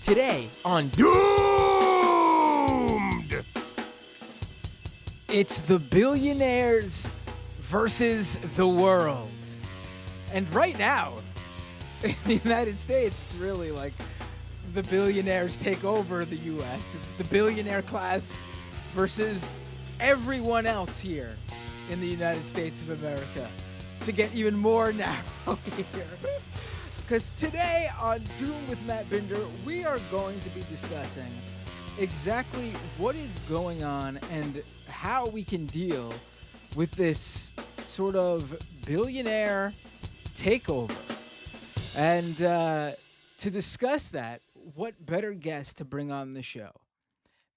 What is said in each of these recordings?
Today on Doomed! it's the billionaires versus the world. And right now, in the United States, it's really like the billionaires take over the U.S. It's the billionaire class versus everyone else here in the United States of America. To get even more narrow here. Because today on Doom with Matt Binder, we are going to be discussing exactly what is going on and how we can deal with this sort of billionaire takeover. And to discuss that, what better guest to bring on the show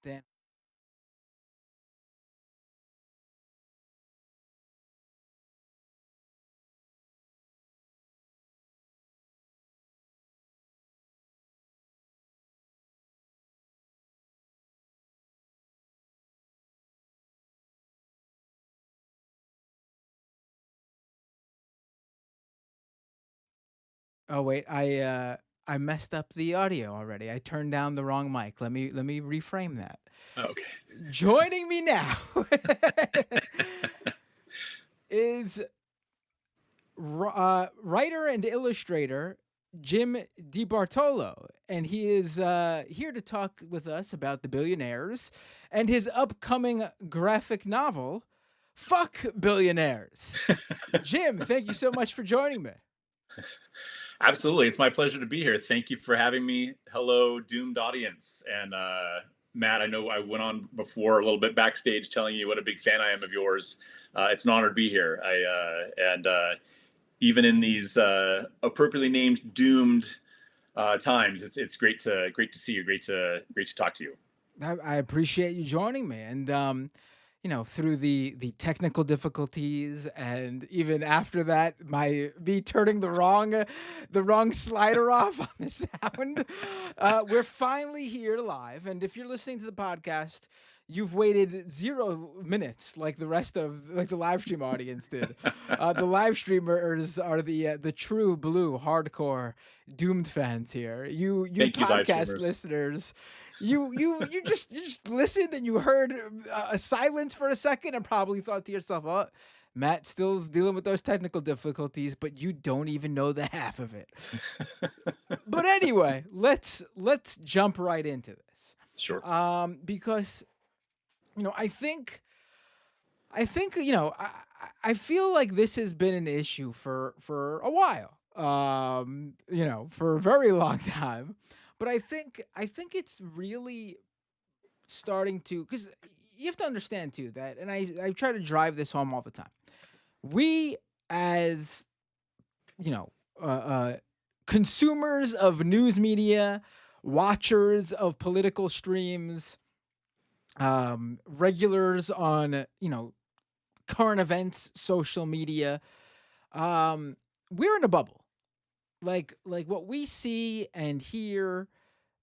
than... Oh wait, I messed up the audio already. I turned down the wrong mic. Let me reframe that. Okay. Joining me now is writer and illustrator Jim Bartolo, and he is here to talk with us about the Billionaires and his upcoming graphic novel, Fuck Billionaires. Jim, thank you so much for joining me. Absolutely. It's my pleasure to be here. Thank you for having me. Hello, Doomed audience. And Matt, I know I went on before a little bit backstage telling you what a big fan I am of yours. It's an honor to be here. Even in these appropriately named Doomed times, it's great to see you. Great to talk to you. I appreciate you joining me. And through the technical difficulties, and even after that, me turning the wrong slider off on the sound, we're finally here live. And if you're listening to the podcast, you've waited 0 minutes like the rest of the live stream audience did. The live streamers are the true blue hardcore Doomed fans here. You podcast listeners. You just listened and you heard a silence for a second and probably thought to yourself, "Oh, Matt still's dealing with those technical difficulties," but you don't even know the half of it. But anyway, let's jump right into this. Sure. Because I think I feel like this has been an issue for a while. For a very long time. But I think it's really starting to, because you have to understand too that, and I try to drive this home all the time. We as consumers of news media, watchers of political streams, regulars on current events, social media, we're in a bubble. Like what we see and hear,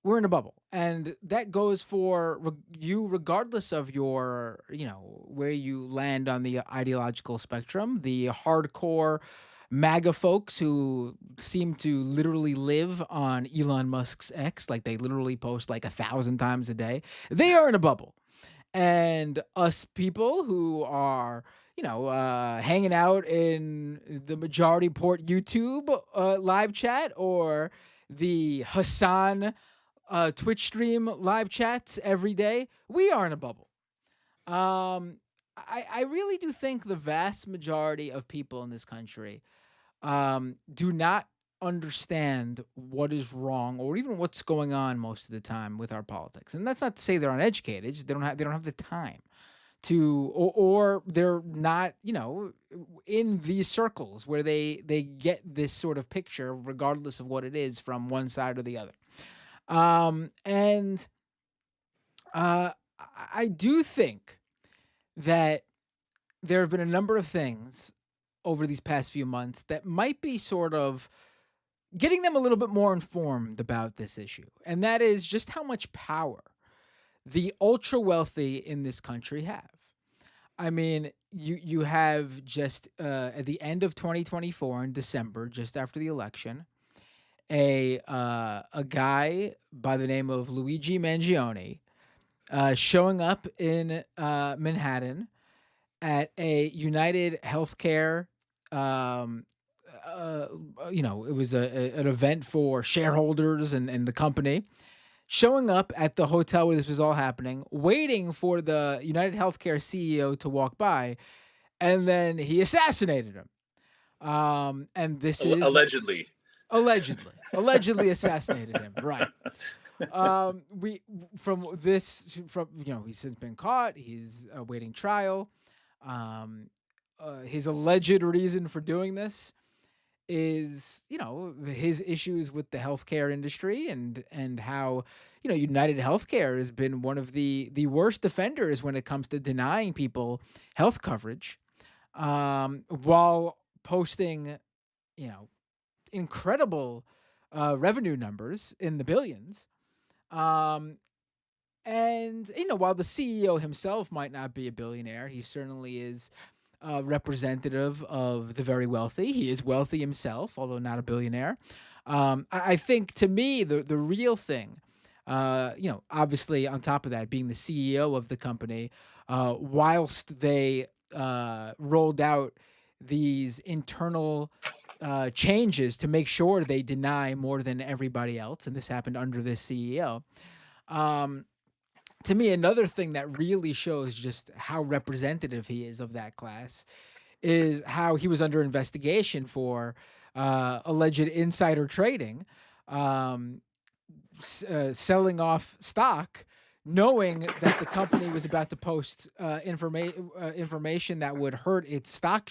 we're in a bubble, and that goes for you regardless of your where you land on the ideological spectrum. The hardcore MAGA folks who seem to literally live on Elon Musk's X, like they literally post like 1,000 times a day, they are in a bubble. And us people who are hanging out in the Majority Port YouTube live chat, or the Hassan Twitch stream live chats every day, we are in a bubble. I really do think the vast majority of people in this country do not understand what is wrong or even what's going on most of the time with our politics. And that's not to say they're uneducated. They don't have the time to, or they're not, in these circles where they get this sort of picture, regardless of what it is, from one side or the other. I do think that there have been a number of things over these past few months that might be sort of getting them a little bit more informed about this issue. And that is just how much power the ultra wealthy in this country have. I mean, you have just at the end of 2024 in December, just after the election, a guy by the name of Luigi Mangione showing up in Manhattan at a United Healthcare. Um, it was an event for shareholders and the company. Showing up at the hotel where this was all happening, waiting for the United Healthcare CEO to walk by, and then he assassinated him. And this is Allegedly. allegedly assassinated him. Right. We from he's since been caught. He's awaiting trial. His alleged reason for doing this is his issues with the healthcare industry and how United Healthcare has been one of the worst offenders when it comes to denying people health coverage, while posting incredible revenue numbers in the billions. Um, and while the CEO himself might not be a billionaire, he certainly is representative of the very wealthy. He is wealthy himself, although not a billionaire. I think to me, the real thing, obviously on top of that, being the CEO of the company, whilst they rolled out these internal changes to make sure they deny more than everybody else, and this happened under this CEO. Um, to me, another thing that really shows just how representative he is of that class is how he was under investigation for alleged insider trading, um, selling off stock, knowing that the company was about to post information that would hurt its stock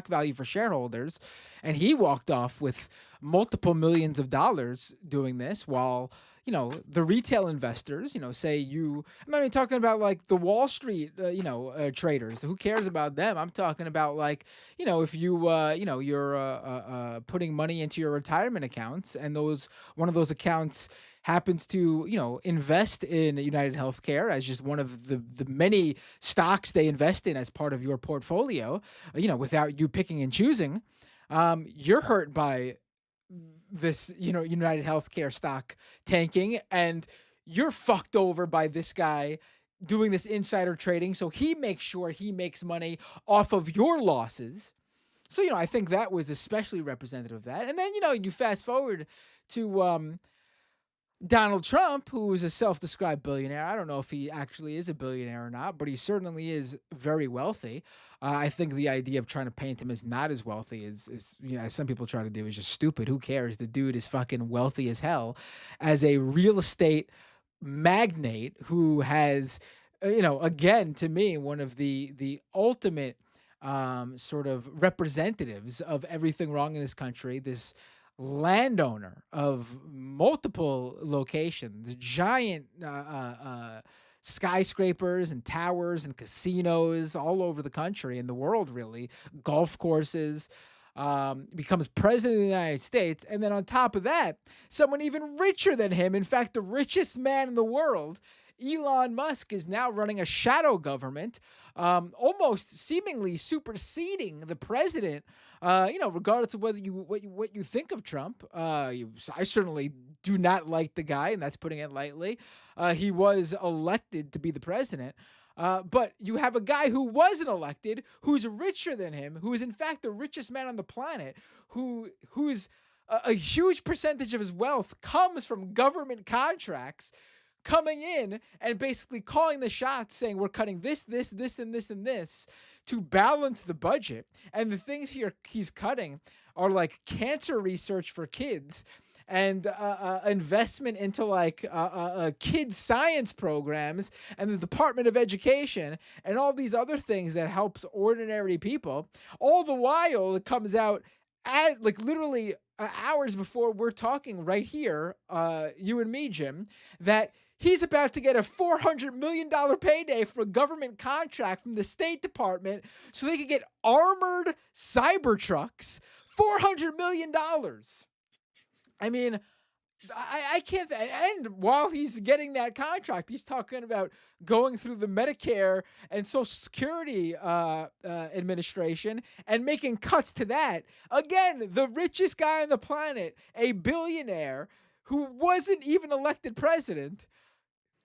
value for shareholders, and he walked off with multiple millions of dollars doing this while the retail investors, say I'm not even talking about like the Wall Street, traders. Who cares about them? I'm talking about like, if you're putting money into your retirement accounts and one of those accounts happens to, invest in United Healthcare as just one of the many stocks they invest in as part of your portfolio, without you picking and choosing, you're hurt by this, United Healthcare stock tanking, and you're fucked over by this guy doing this insider trading. So he makes sure he makes money off of your losses. So, I think that was especially representative of that. And then, you fast forward to Donald Trump, who is a self-described billionaire. I don't know if he actually is a billionaire or not, but he certainly is very wealthy. I think the idea of trying to paint him as not as wealthy is as some people try to do, is just stupid. Who cares? The dude is fucking wealthy as hell, as a real estate magnate who has, again, to me, one of the ultimate sort of representatives of everything wrong in this country. This landowner of multiple locations, giant skyscrapers and towers and casinos all over the country and the world, really, golf courses, becomes president of the United States. And then on top of that, someone even richer than him, in fact, the richest man in the world, Elon Musk, is now running a shadow government, almost seemingly superseding the president. Regardless of whether what you think of Trump, I certainly do not like the guy, and that's putting it lightly. He was elected to be the president. But you have a guy who wasn't elected, who's richer than him, who is in fact the richest man on the planet, who's a huge percentage of his wealth comes from government contracts, coming in and basically calling the shots, saying we're cutting this, and this to balance the budget. And the things he's cutting are like cancer research for kids and investment into like kids science programs and the Department of Education and all these other things that helps ordinary people. All the while, it comes out at like literally hours before we're talking right here, you and me, Jim, that he's about to get a $400 million payday from a government contract from the State Department so they could get armored Cybertrucks. $400 million. I mean, I can't. And while he's getting that contract, he's talking about going through the Medicare and Social Security administration and making cuts to that. Again, the richest guy on the planet, a billionaire who wasn't even elected president,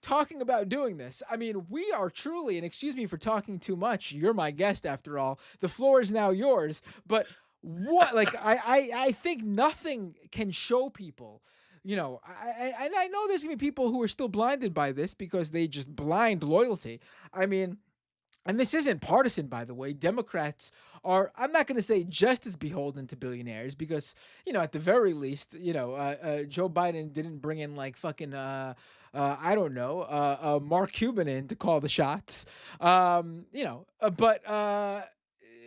talking about doing this. I mean, we are truly, and excuse me for talking too much. You're my guest after all. The floor is now yours. But what, like, I think nothing can show people. And I know there's gonna be people who are still blinded by this because they just blind loyalty. I mean, and this isn't partisan, by the way. Democrats are, I'm not going to say just as beholden to billionaires because, at the very least, Joe Biden didn't bring in like fucking, I don't know, Mark Cuban in to call the shots. But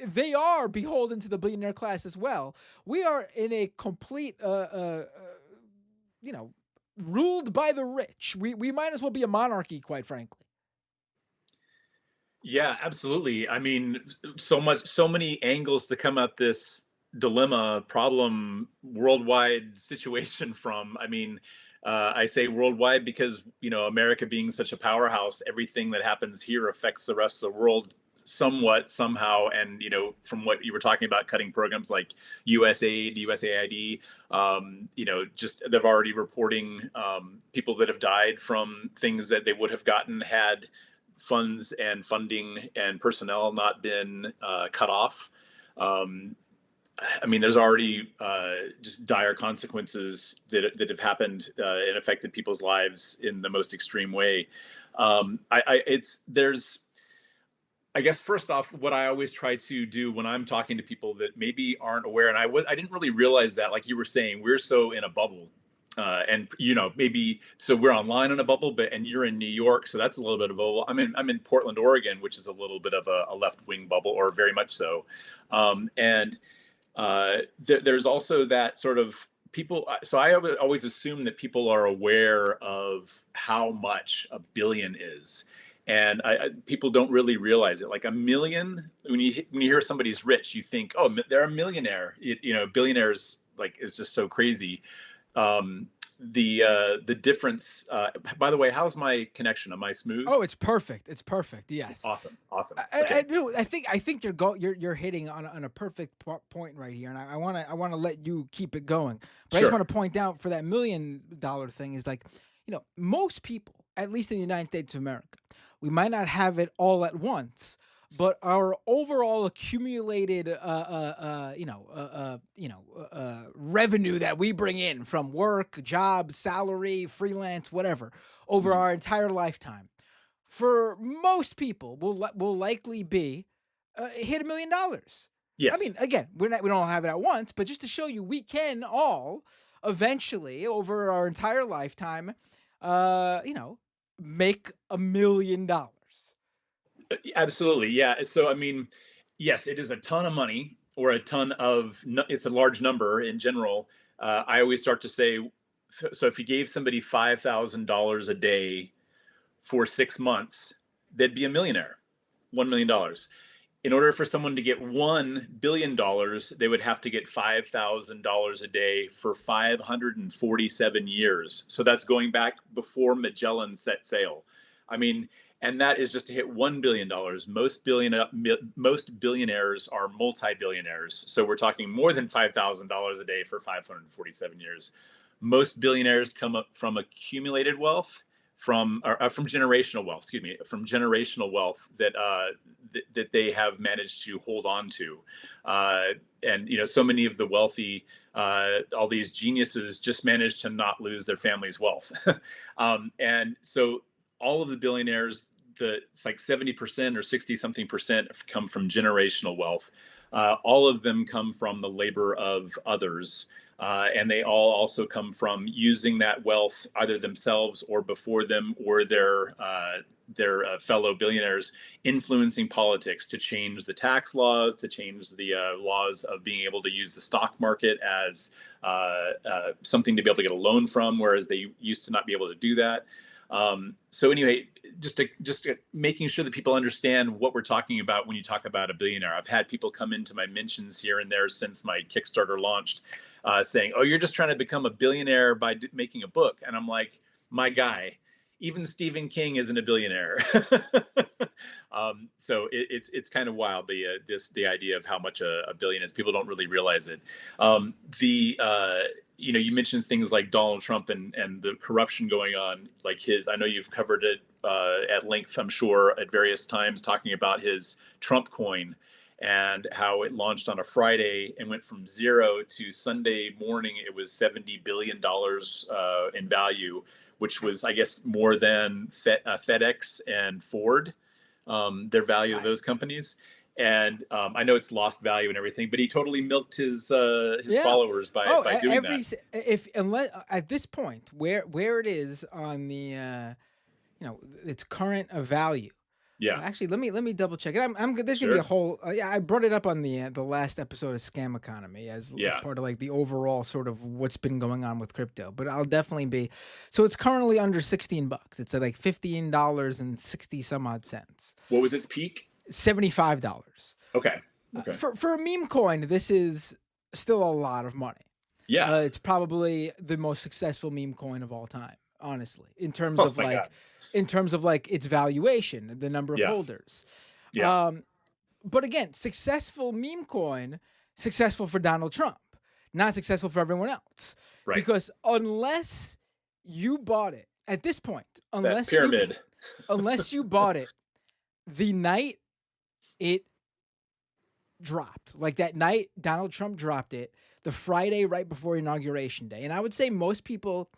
they are beholden to the billionaire class as well. We are in a complete, ruled by the rich. We might as well be a monarchy, quite frankly. Yeah, absolutely. I mean, so many angles to come at this dilemma, problem, worldwide situation from. I mean, I say worldwide because, America being such a powerhouse, everything that happens here affects the rest of the world somewhat, somehow. And, from what you were talking about, cutting programs like USAID, USAID, just they've already reporting people that have died from things that they would have gotten had funds and funding and personnel not been cut off. I mean, there's already just dire consequences that have happened and affected people's lives in the most extreme way. I guess first off, what I always try to do when I'm talking to people that maybe aren't aware, and I didn't really realize that, like you were saying, we're so in a bubble. And maybe so we're online in a bubble, and you're in New York, so that's a little bit of a bubble. I'm in Portland, Oregon, which is a little bit of a left wing bubble, or very much so. There's also that sort of people. So I always assume that people are aware of how much a billion is. And people don't really realize it. Like a million, when you hear somebody's rich, you think, oh, they're a millionaire. Billionaires like is just so crazy. The difference. By the way, how's my connection? Am I smooth? Oh, it's perfect. It's perfect. Yes. Awesome. I do. I think you're hitting on a perfect point right here, and I want to let you keep it going. But I just want to point out for that $1 million thing is like, most people, at least in the United States of America, we might not have it all at once, but our overall accumulated revenue that we bring in from work, job, salary, freelance, whatever, over our entire lifetime, for most people will likely be hit $1 million. Yes. I mean, again, we don't have it at once, but just to show you, we can all eventually over our entire lifetime, make $1 million. Absolutely. Yeah. So, I mean, yes, it is a ton of money, or it's a large number in general. I always start to say, so if you gave somebody $5,000 a day for 6 months, they'd be a millionaire, $1 million. In order for someone to get $1 billion, they would have to get $5,000 a day for 547 years. So that's going back before Magellan set sail. I mean, and that is just to hit $1 billion. Most billionaires are multi-billionaires. So we're talking more than $5,000 a day for 547 years. Most billionaires come up from accumulated wealth, from generational wealth, from generational wealth that they have managed to hold on to. And so many of the wealthy, all these geniuses just managed to not lose their family's wealth. And so all of the billionaires, it's like 70% or 60 something percent come from generational wealth. All of them come from the labor of others. And they all also come from using that wealth either themselves or before them, or their fellow billionaires, influencing politics to change the tax laws, to change the laws of being able to use the stock market as something to be able to get a loan from, whereas they used to not be able to do that. So anyway, just making sure that people understand what we're talking about when you talk about a billionaire. I've had people come into my mentions here and there since my Kickstarter launched, saying, "Oh, you're just trying to become a billionaire by making a book," and I'm like, "My guy, even Stephen King isn't a billionaire." So it's kind of wild, the idea of how much a billion is. People don't really realize it. You mentioned things like Donald Trump and the corruption going on, like his. I know you've covered it at length, I'm sure, at various times, talking about his Trump coin and how it launched on a Friday and went from zero to Sunday morning. It was $70 billion in value, which was, I guess, more than FedEx and Ford, their value of those companies. And I know it's lost value and everything, but he totally milked his followers by doing that. Unless at this point where it is on the its current value. Yeah. Actually, let me double check it. There's gonna be a Sure. whole. Yeah, I brought it up on the last episode of Scam Economy as Yeah. part of like the overall sort of what's been going on with crypto. But I'll definitely be. So it's currently under $16. It's at like $15.60 some odd cents. What was its peak? $75. Okay. For a meme coin, this is still a lot of money. Yeah. It's probably the most successful meme coin of all time, honestly, in terms of like its valuation, the number of holders. Yeah. But again, successful meme coin, successful for Donald Trump, not successful for everyone else. Right. Because unless you bought it at this point, unless you bought it the night it dropped, like that night Donald Trump dropped it, the Friday right before Inauguration Day. And I would say most people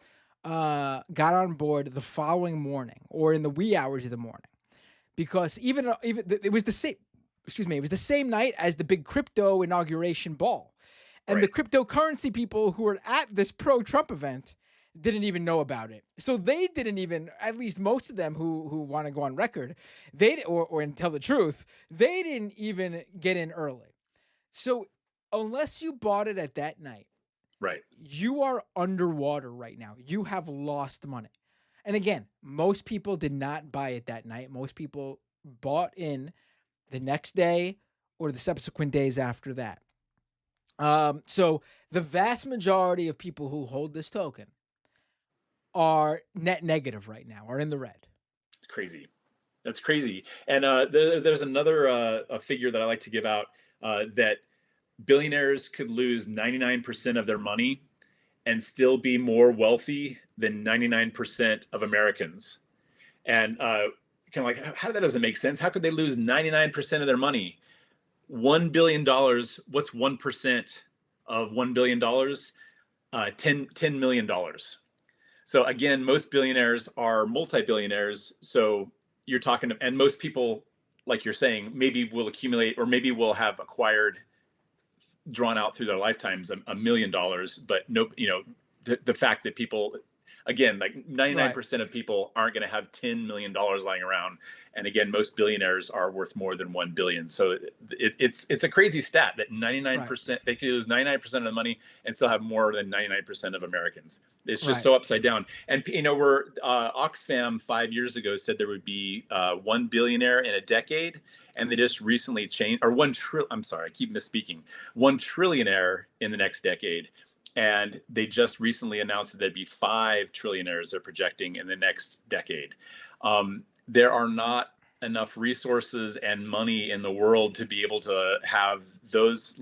got on board the following morning or in the wee hours of the morning, because even it was the same. Excuse me, it was the same night as the big crypto inauguration ball, and the cryptocurrency people who were at this pro-Trump event didn't even know about it. So they didn't even, at least most of them who want to go on record, and tell the truth, they didn't even get in early. So unless you bought it at that night, right, you are underwater right now. You have lost money. And again, most people did not buy it that night. Most people bought in the next day or the subsequent days after that. So the vast majority of people who hold this token are net negative right now, are in the red. It's crazy. That's crazy. And there's another a figure that I like to give out, that billionaires could lose 99% of their money and still be more wealthy than 99% of Americans. And kind of like, how that doesn't make sense. How could they lose 99% of their money? $1 billion. What's 1% of $1 billion? $10 million. So again, most billionaires are multi-billionaires. So you're talking, and most people, like you're saying, maybe will accumulate, or maybe will have acquired, drawn out through their lifetimes, $1 million. But no, the fact that people, again, like 99% of people aren't going to have $10 million lying around. And again, most billionaires are worth more than 1 billion. So it's a crazy stat that 99%, they could lose 99% of the money and still have more than 99% of Americans. It's just so upside down. And, we're Oxfam 5 years ago said there would be 1 billionaire in a decade. And they just recently changed, or I'm sorry, I keep misspeaking, 1 trillionaire in the next decade. And they just recently announced that there'd be 5 trillionaires they're projecting in the next decade. There are not enough resources and money in the world to be able to have those,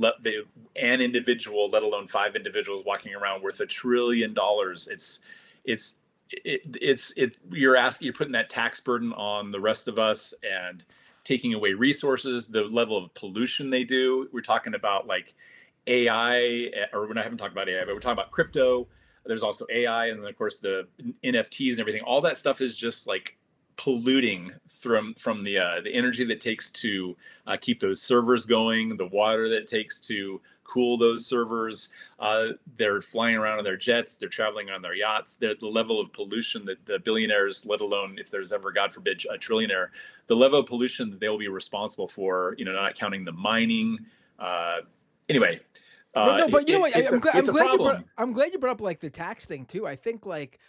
an individual, let alone 5 individuals walking around worth $1 trillion. You're putting that tax burden on the rest of us and taking away resources, the level of pollution they do. We're talking about like AI, or I haven't talked about AI, but we're talking about crypto. There's also AI, and then of course the NFTs and everything. All that stuff is just like polluting from the energy that it takes to keep those servers going, the water that it takes to cool those servers. They're flying around in their jets, they're traveling on their yachts. The level of pollution that the billionaires, let alone if there's ever, God forbid, a trillionaire, the level of pollution that they'll be responsible for, not counting the mining. Anyway, no, but you know what? I'm glad you brought up like the tax thing too. I think like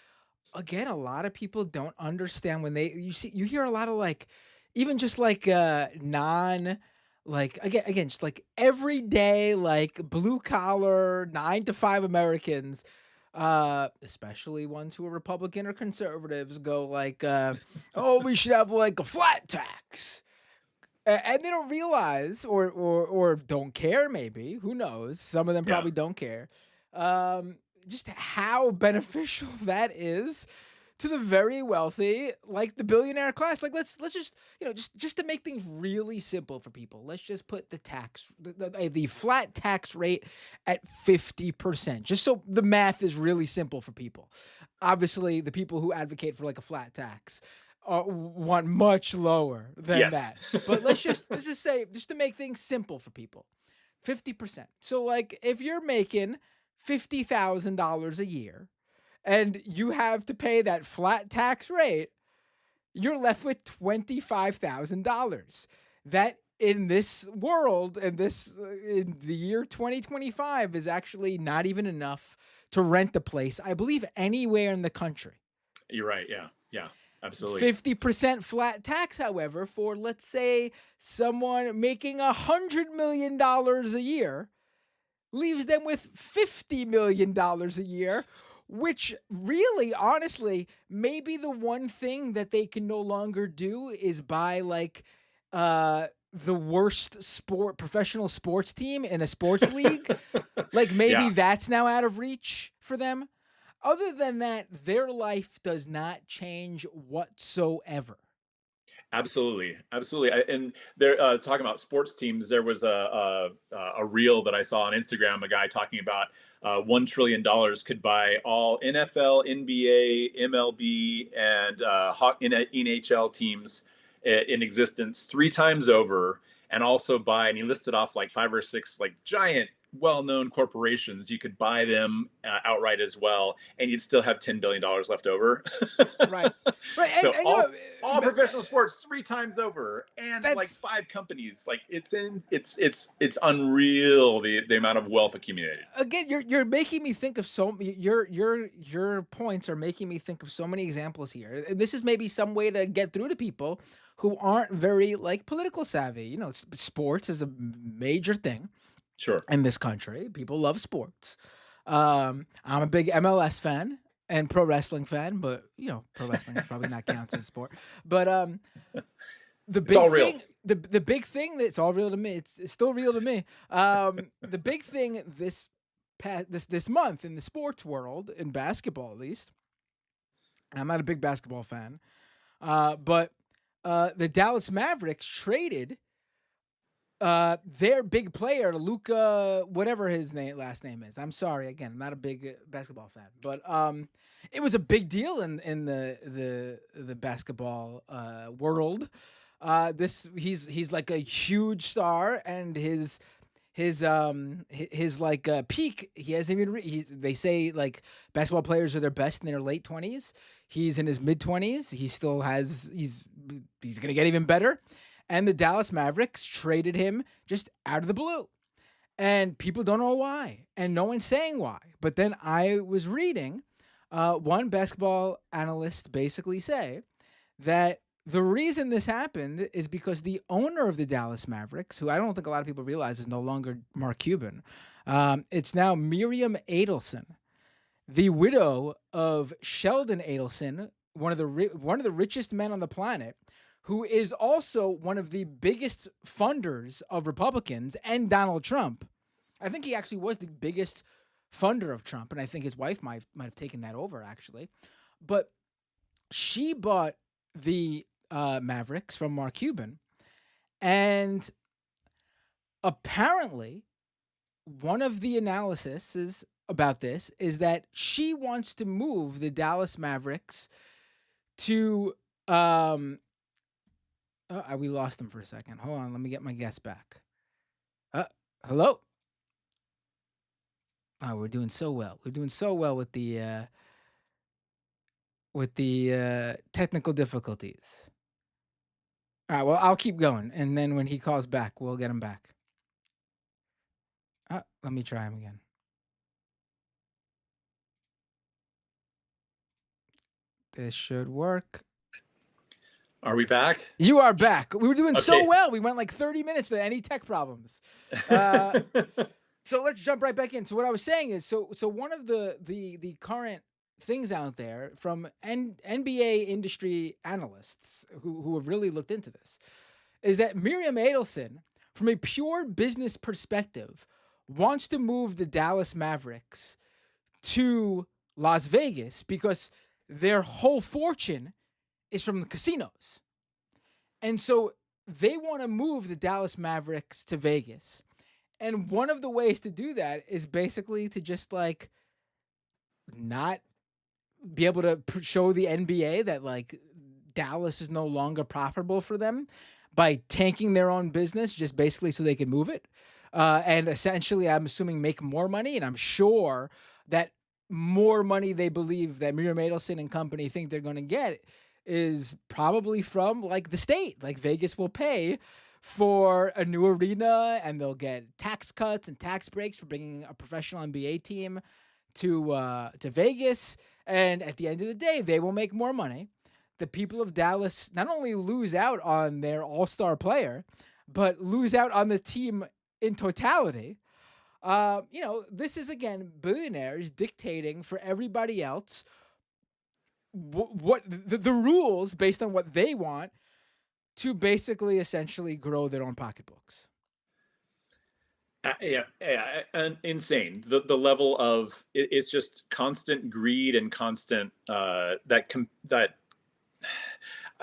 again, a lot of people don't understand when you hear a lot of like, even just like like again just like everyday like blue collar 9 to 5 Americans, especially ones who are Republican or conservatives, go like, oh, we should have like a flat tax. And they don't realize, or don't care, maybe, who knows? Some of them Yeah. probably don't care. Um, just how beneficial that is to the very wealthy, like the billionaire class. Like let's just, just to make things really simple for people. Let's just put the flat tax rate at 50%. Just so the math is really simple for people. Obviously, the people who advocate for like a flat tax want much lower than Yes. that. But let's just say, just to make things simple for people, 50%. So like if you're making $50,000 a year and you have to pay that flat tax rate, you're left with $25,000. That in this world, and this in the year 2025, is actually not even enough to rent a place, I believe, anywhere in the country. You're right. Yeah. Yeah. Absolutely. 50% flat tax, however, for let's say someone making $100 million a year, leaves them with $50 million a year, which really, honestly, maybe the one thing that they can no longer do is buy like the worst professional sports team in a sports league. Like maybe Yeah. that's now out of reach for them. Other than that, their life does not change whatsoever. Absolutely, absolutely. And they're talking about sports teams. There was a reel that I saw on Instagram. A guy talking about $1 trillion could buy all NFL, NBA, MLB, and NHL teams in existence 3 times over, and also buy. And he listed off like 5 or 6 like giant, well-known corporations. You could buy them outright as well, and you'd still have $10 billion left over. Right. Right. So And all professional sports 3 times over, and like that's 5 companies. Like it's unreal the amount of wealth accumulated. again, you're making me think of your points are making me think of so many examples here. And this is maybe some way to get through to people who aren't very like political savvy. Sports is a major thing Sure. in this country. People love sports. I'm a big MLS fan and pro wrestling fan, but pro wrestling probably not counts as sport. But the It's big all real. thing, the big thing that's all real to me. It's still real to me. The big thing this month in the sports world, in basketball at least. And I'm not a big basketball fan, but the Dallas Mavericks traded their big player, Luca, whatever his last name is. I'm sorry, again, I'm not a big basketball fan, but it was a big deal in the basketball world. This he's like a huge star, and his like peak, he hasn't even they say like basketball players are their best in their late 20s. He's in his mid 20s. He still has he's gonna get even better. And the Dallas Mavericks traded him just out of the blue. And people don't know why. And no one's saying why. But then I was reading one basketball analyst basically say that the reason this happened is because the owner of the Dallas Mavericks, who I don't think a lot of people realize is no longer Mark Cuban, it's now Miriam Adelson, the widow of Sheldon Adelson, one of the richest men on the planet, who is also one of the biggest funders of Republicans and Donald Trump. I think he actually was the biggest funder of Trump, and I think his wife might have taken that over actually. But she bought the Mavericks from Mark Cuban, and apparently one of the analyses about this is that she wants to move the Dallas Mavericks to we lost him for a second. Hold on, let me get my guest back. Hello. Oh, we're doing so well. We're doing so well with the technical difficulties. All right, well, I'll keep going, and then when he calls back, we'll get him back. Let me try him again. This should work. Are we back? You are back. We were doing so Okay. well. We went like 30 minutes without any tech problems. Uh, so let's jump right back in. So what I was saying is, so one of the current things out there from NBA industry analysts who have really looked into this is that Miriam Adelson, from a pure business perspective, wants to move the Dallas Mavericks to Las Vegas because their whole fortune is from the casinos. And so they want to move the Dallas Mavericks to Vegas. And one of the ways to do that is basically to just like not be able to show the NBA that like Dallas is no longer profitable for them by tanking their own business just basically so they can move it. And essentially, I'm assuming make more money. And I'm sure that more money they believe that Miriam Adelson and company think they're going to get is probably from like the state. Like Vegas will pay for a new arena and they'll get tax cuts and tax breaks for bringing a professional NBA team to Vegas. And at the end of the day, they will make more money. The people of Dallas not only lose out on their all-star player, but lose out on the team in totality. This is again billionaires dictating for everybody else what the rules based on what they want to basically essentially grow their own pocketbooks. Yeah, and insane. The level of it's just constant greed and constant that.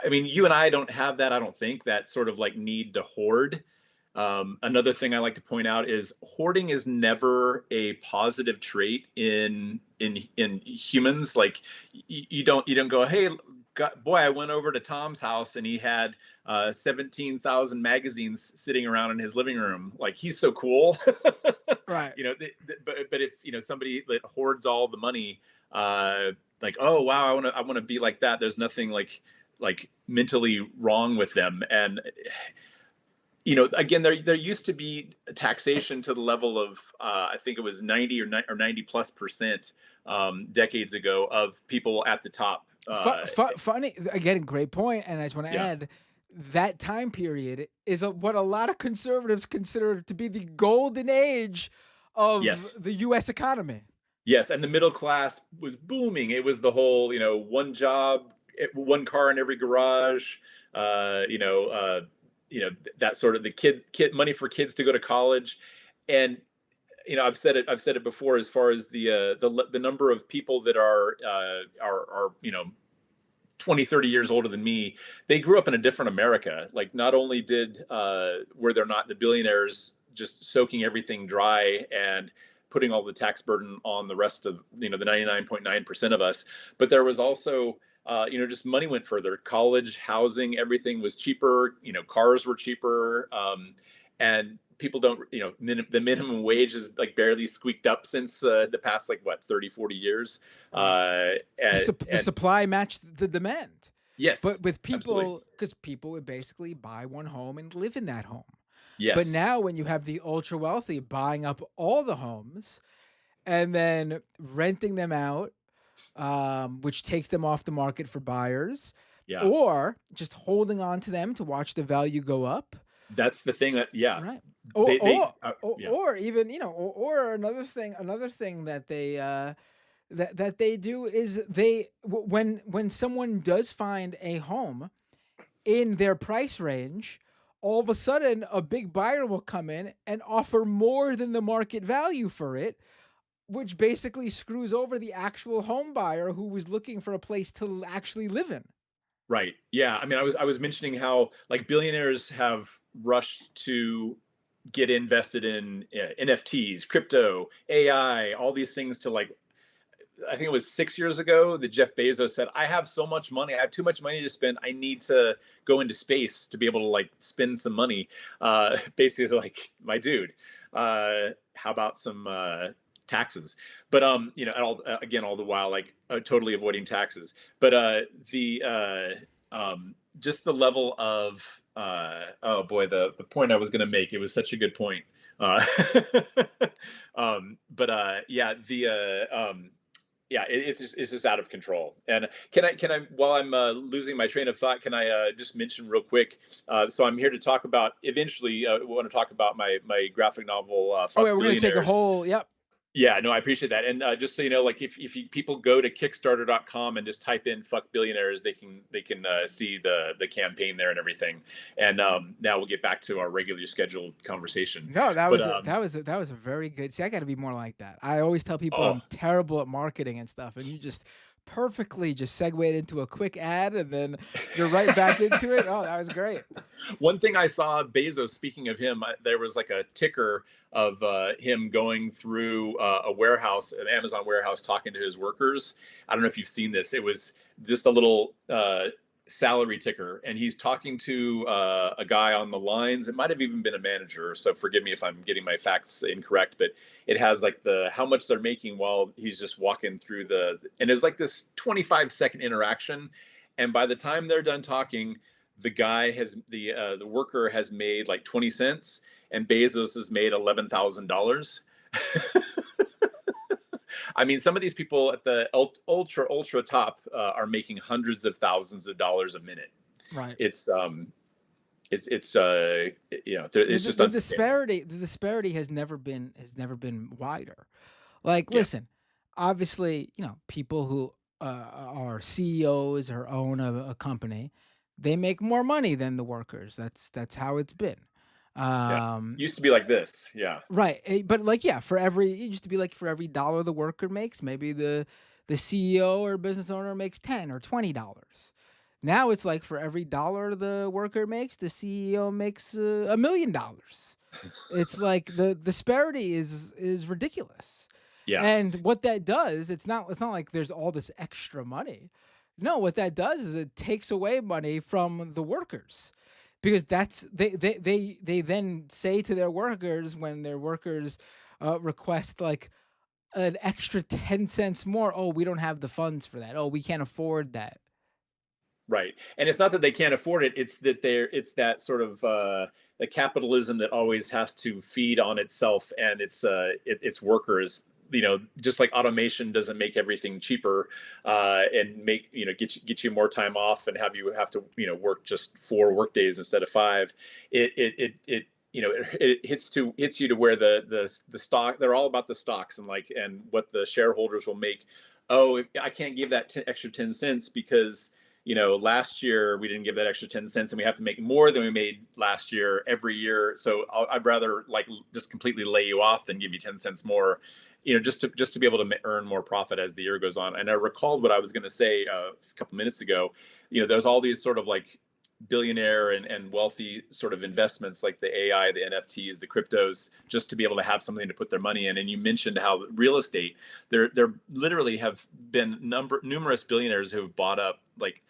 I mean, you and I don't have that. I don't think that sort of like need to hoard. Another thing I like to point out is hoarding is never a positive trait in humans. Like you don't go, hey, boy, I went over to Tom's house and he had 17,000 magazines sitting around in his living room. Like he's so cool. Right. But if somebody that hoards all the money, like, oh wow, I want to be like that. There's nothing like mentally wrong with them. And again, there used to be taxation to the level of I think it was 90 or 90+% decades ago of people at the top. Funny again, great point. And I just want to add that time period is what a lot of conservatives consider to be the golden age of the U.S. economy. Yes, and the middle class was booming. It was the whole, one job, one car in every garage, that sort of the kid money for kids to go to college. And I've said it before, as far as the number of people that are 20, 30 years older than me, they grew up in a different America. Like not only were there not the billionaires just soaking everything dry and putting all the tax burden on the rest of the 99.9% of us, but there was also just money went further. College, housing, everything was cheaper. Cars were cheaper, and people don't. The minimum wage is like barely squeaked up since the past 30, 40 years. The supply matched the demand. Yes, but with people, because people would basically buy one home and live in that home. Yes. But now when you have the ultra wealthy buying up all the homes and then renting them out, which takes them off the market for buyers, or just holding on to them to watch the value go up. That's the thing that, right. Or even, or another thing that they, that they do is when someone does find a home in their price range, all of a sudden a big buyer will come in and offer more than the market value for it, which basically screws over the actual home buyer who was looking for a place to actually live in. Right. Yeah. I mean, I was mentioning how like billionaires have rushed to get invested in NFTs, crypto, AI, all these things to I think it was 6 years ago that Jeff Bezos said, I have so much money. I have too much money to spend. I need to go into space to be able to spend some money. Basically my dude, how about some taxes? But, all the while, totally avoiding taxes. But just the level of, oh boy, the point I was going to make, it was such a good point. yeah, it's just out of control. And can I while I'm losing my train of thought, can I just mention real quick? So I'm here to talk about eventually. We want to talk about my graphic novel, Oh Fuck yeah, we're gonna take a Billionaires. whole. Yep. Yeah, no, I appreciate that. And just so you know, like if people go to Kickstarter.com and just type in "fuck billionaires," they can see the campaign there and everything. And now we'll get back to our regularly scheduled conversation. No, But that was a very good. See, I got to be more like that. I always tell people oh, I'm terrible at marketing and stuff, and you just perfectly just segued into a quick ad, and then you're right back into it. Oh, that was great. one thing I saw Bezos, speaking of him, there was like a ticker of him going through a warehouse, an Amazon warehouse, talking to his workers. I don't know if you've seen this. It was just a little salary ticker, and he's talking to a guy on the lines. It might have even been a manager, so forgive me if I'm getting my facts incorrect, but it has like the how much they're making while he's just walking through and it's like this 25-second interaction. And by the time they're done talking, the worker has made like 20 cents, and Bezos has made $11,000. I mean, some of these people at the ultra top are making hundreds of thousands of dollars a minute. Right. It's it's it's just The understandable. disparity has never been wider. Like, Yeah, listen, obviously, people who are CEOs or own a company, they make more money than the workers. That's how it's been. yeah. Um, Used to be like this. Yeah, right. But like, yeah, it used to be like for every dollar the worker makes, maybe the CEO or business owner makes $10 or $20. Now it's like for every dollar the worker makes, the CEO makes $1 million. It's like the disparity is ridiculous. yeah. And what that does, it's not like there's all this extra money. No, what that does is it takes away money from the workers. Because they then say to their workers when their workers request like an extra 10 cents more, oh, we don't have the funds for that. Oh, we can't afford that. Right. And it's not that they can't afford it, it's that sort of the capitalism that always has to feed on itself and its workers. Just like automation doesn't make everything cheaper and get you more time off and have to work just 4 work days instead of 5. It hits you to where the stock, they're all about the stocks and what the shareholders will make. Oh, I can't give that extra 10 cents because last year we didn't give that extra 10 cents and we have to make more than we made last year every year. So I'd rather like just completely lay you off than give you 10 cents more, just to be able to earn more profit as the year goes on. And I recalled what I was going to say a couple minutes ago. There's all these sort of like billionaire and wealthy sort of investments like the AI, the NFTs, the cryptos, just to be able to have something to put their money in. And you mentioned how real estate, there literally have been numerous billionaires who have bought up like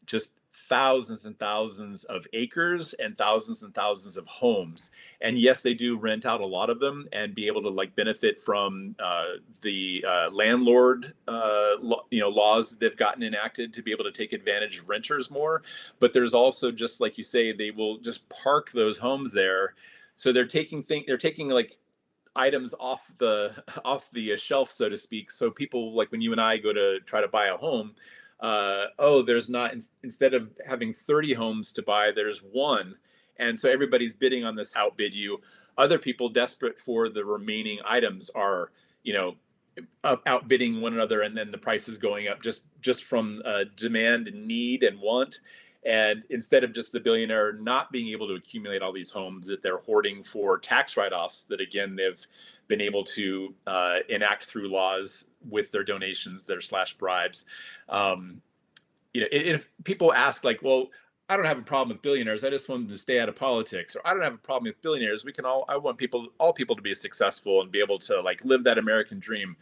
just thousands and thousands of acres and thousands of homes. And yes, they do rent out a lot of them and be able to like benefit from the landlord laws that they've gotten enacted to be able to take advantage of renters more. But there's also, just like you say, they will just park those homes there. So they're taking like items off the shelf, so to speak. So people, like when you and I go to try to buy a home, there's not, instead of having 30 homes to buy, there's one. And so everybody's bidding on this, outbid you. Other people desperate for the remaining items are, outbidding one another, and then the price is going up just from demand and need and want. And instead of just the billionaire not being able to accumulate all these homes that they're hoarding for tax write-offs that, again, they've been able to enact through laws with their donations, their slash bribes. If people ask like, well, I don't have a problem with billionaires, I just want them to stay out of politics, or I don't have a problem with billionaires, I want all people to be successful and be able to like live that American dream.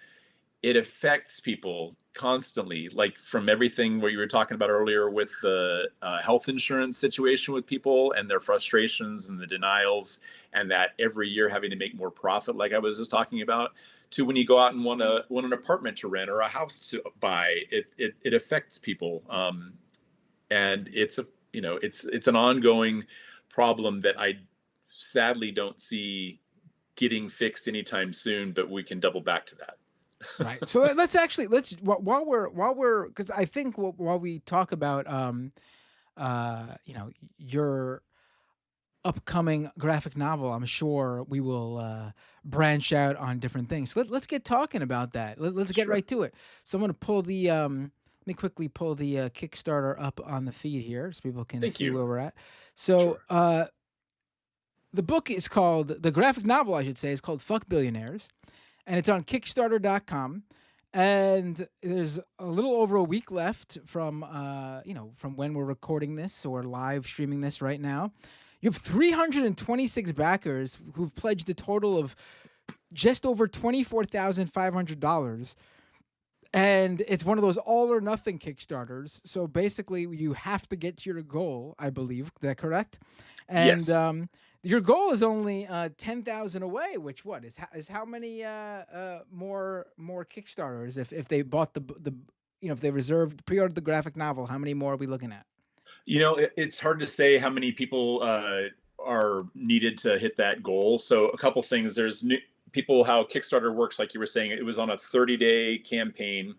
It affects people constantly, like from everything where you were talking about earlier with the health insurance situation with people and their frustrations and the denials, and that every year having to make more profit, like I was just talking about, to when you go out and want an apartment to rent or a house to buy, it affects people. And it's an ongoing problem that I sadly don't see getting fixed anytime soon, but we can double back to that. Right. So let's while we're because I think while we talk about your upcoming graphic novel, I'm sure we will branch out on different things. Let's get talking about that. Let's get Sure. right to it. So I'm going to pull the let me quickly pull the Kickstarter up on the feed here so people can Thank see you. where we're at. So Sure. the book is called, the graphic novel I should say is called Fuck Billionaires, and it's on Kickstarter.com. And there's a little over a week left from from when we're recording this or live streaming this right now. You have 326 backers who've pledged a total of just over $24,500. And it's one of those all or nothing Kickstarters. So basically, you have to get to your goal, I believe. Is that correct? And Yes. your goal is only 10,000 away. Which what is how many more Kickstarters if they bought the if they reserved pre-ordered the graphic novel? How many more are we looking at? It's hard to say how many people are needed to hit that goal. So a couple things. There's new people, how Kickstarter works, like you were saying, it was on a 30-day campaign.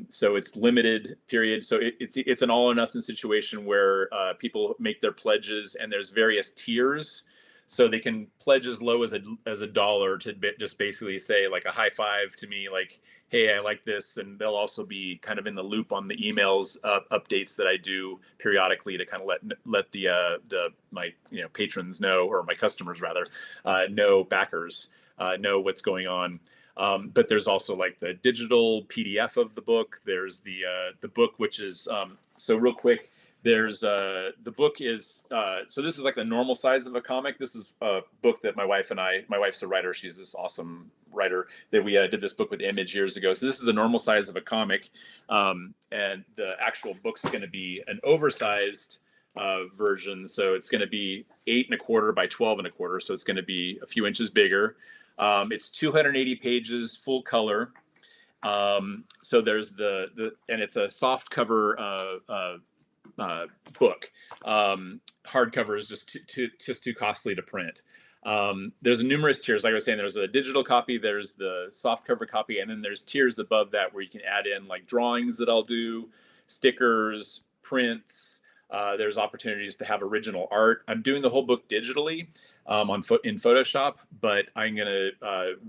So it's limited period. So it's an all or nothing situation where people make their pledges, and there's various tiers. So they can pledge as low as a dollar to just basically say like a high five to me, like, hey, I like this. And they'll also be kind of in the loop on the emails updates that I do periodically to kind of let the my patrons know, or my customers rather, know, backers know what's going on. But there's also like the digital PDF of the book. There's the book, which is so real quick. There's the book is so this is like the normal size of a comic. This is a book that my wife's a writer. She's this awesome writer that we did this book with Image years ago. So this is the normal size of a comic, and the actual book's going to be an oversized version. So it's going to be 8.25 by 12.25. So it's going to be a few inches bigger. It's 280 pages, full color. So there's and it's a soft cover book. Hardcover is just too costly to print. There's numerous tiers. Like I was saying, there's a digital copy, there's the soft cover copy, and then there's tiers above that where you can add in like drawings that I'll do, stickers, prints. There's opportunities to have original art. I'm doing the whole book digitally in Photoshop, but I'm going to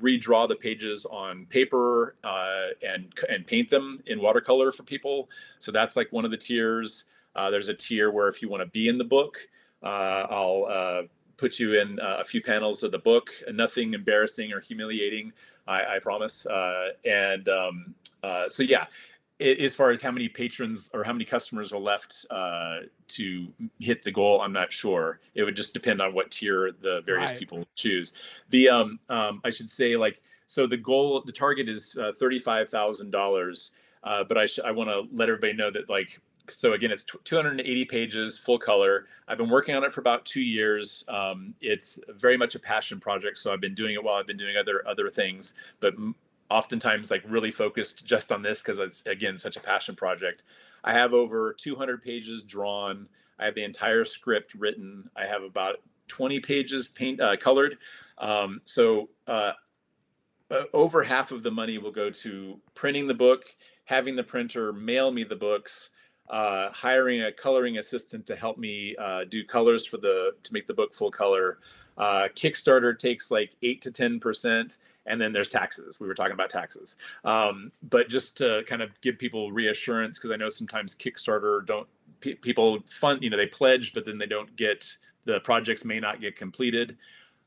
redraw the pages on paper and paint them in watercolor for people. So that's like one of the tiers. There's a tier where if you want to be in the book, I'll put you in a few panels of the book. Nothing embarrassing or humiliating, I promise. So yeah, as far as how many patrons or how many customers are left to hit the goal, I'm not sure. It would just depend on what tier the various people choose. I should say, like, so the target is $35,000, but I want to let everybody know that, like, so again, it's 280 pages, full color. I've been working on it for about 2 years. It's very much a passion project, so I've been doing it while I've been doing other things, but oftentimes like really focused just on this because it's, again, such a passion project. I have over 200 pages drawn. I have the entire script written. I have about 20 pages colored. Over half of the money will go to printing the book, having the printer mail me the books, hiring a coloring assistant to help me do colors to make the book full color. Kickstarter takes like 8 to 10%, and then there's taxes. We were talking about taxes, but just to kind of give people reassurance, because I know sometimes Kickstarter people fund, they pledge, but then they don't get, the projects may not get completed.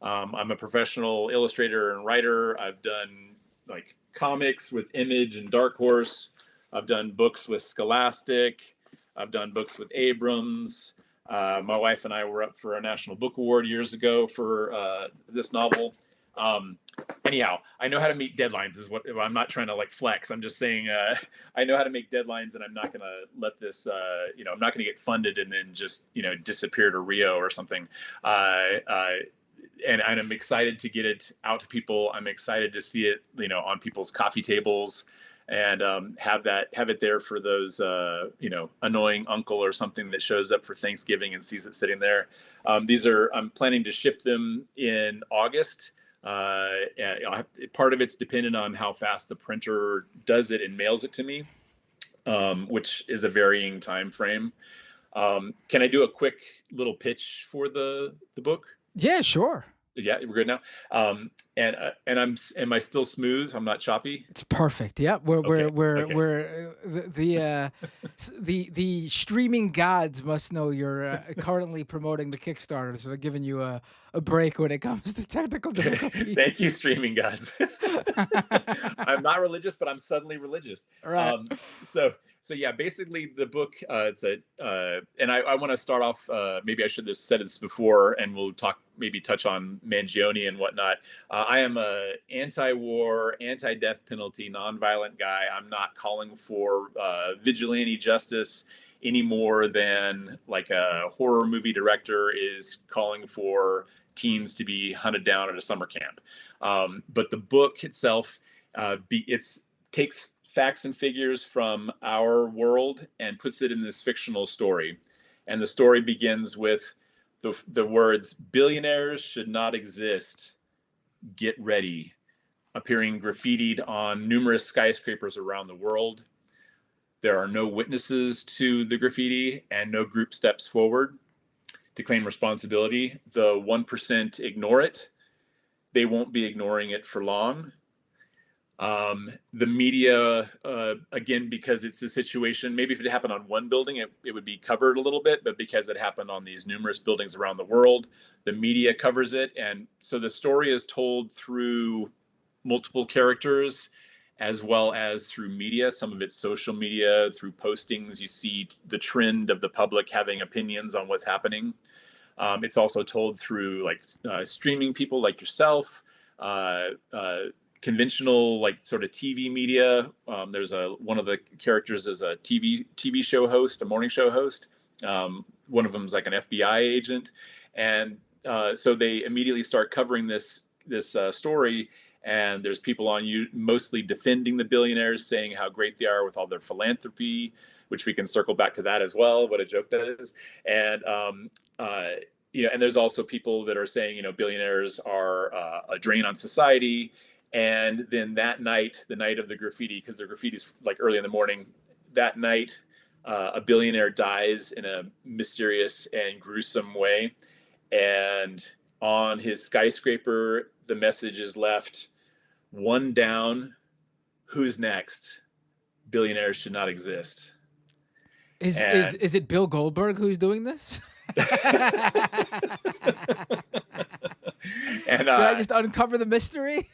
I'm a professional illustrator and writer. I've done like comics with Image and Dark Horse. I've done books with Scholastic. I've done books with Abrams. My wife and I were up for a National Book Award years ago for this novel. Anyhow, I know how to meet deadlines. I'm not trying to like flex. I'm just saying I know how to make deadlines, and I'm not going to let this, I'm not going to get funded and then just, disappear to Rio or something. And I'm excited to get it out to people. I'm excited to see it, on people's coffee tables, and have it there for those, annoying uncle or something that shows up for Thanksgiving and sees it sitting there. I'm planning to ship them in August. Part of it's dependent on how fast the printer does it and mails it to me, which is a varying time frame. Can I do a quick little pitch for the book? Yeah, sure. Yeah, we're good now. And am I still smooth? I'm not choppy. It's perfect. Yeah, Okay. Okay. the streaming gods must know you're currently promoting the Kickstarter, so they're giving you a break when it comes to technical Thank difficulties. you, streaming gods. I'm not religious, but I'm suddenly religious. Right. So yeah, basically the book, it's a, and I want to start off, maybe I should have said this before, and we'll maybe touch on Mangione and whatnot. I am a anti-war, anti-death penalty, nonviolent guy. I'm not calling for vigilante justice any more than like a horror movie director is calling for teens to be hunted down at a summer camp. But the book itself, takes facts and figures from our world and puts it in this fictional story. And the story begins with the words, "Billionaires should not exist. Get ready," appearing graffitied on numerous skyscrapers around the world. There are no witnesses to the graffiti and no group steps forward to claim responsibility. The 1% ignore it. They won't be ignoring it for long. The media, again, because it's a situation, maybe if it happened on one building, it would be covered a little bit, but because it happened on these numerous buildings around the world, the media covers it. And so the story is told through multiple characters as well as through media, some of it's social media, through postings. You see the trend of the public having opinions on what's happening. It's also told through like streaming people like yourself, conventional like sort of TV media. There's one of the characters is a TV show host, a morning show host. One of them is like an FBI agent, and so they immediately start covering this story. And there's people on you mostly defending the billionaires, saying how great they are with all their philanthropy, which we can circle back to that as well. What a joke that is. And and there's also people that are saying, billionaires are a drain on society. And then that night, the night of the graffiti, because the graffiti's like early in the morning, that night, a billionaire dies in a mysterious and gruesome way. And on his skyscraper, the message is left: one down, who's next? Billionaires should not exist. Is it Bill Goldberg who's doing this? And Did I just uncover the mystery?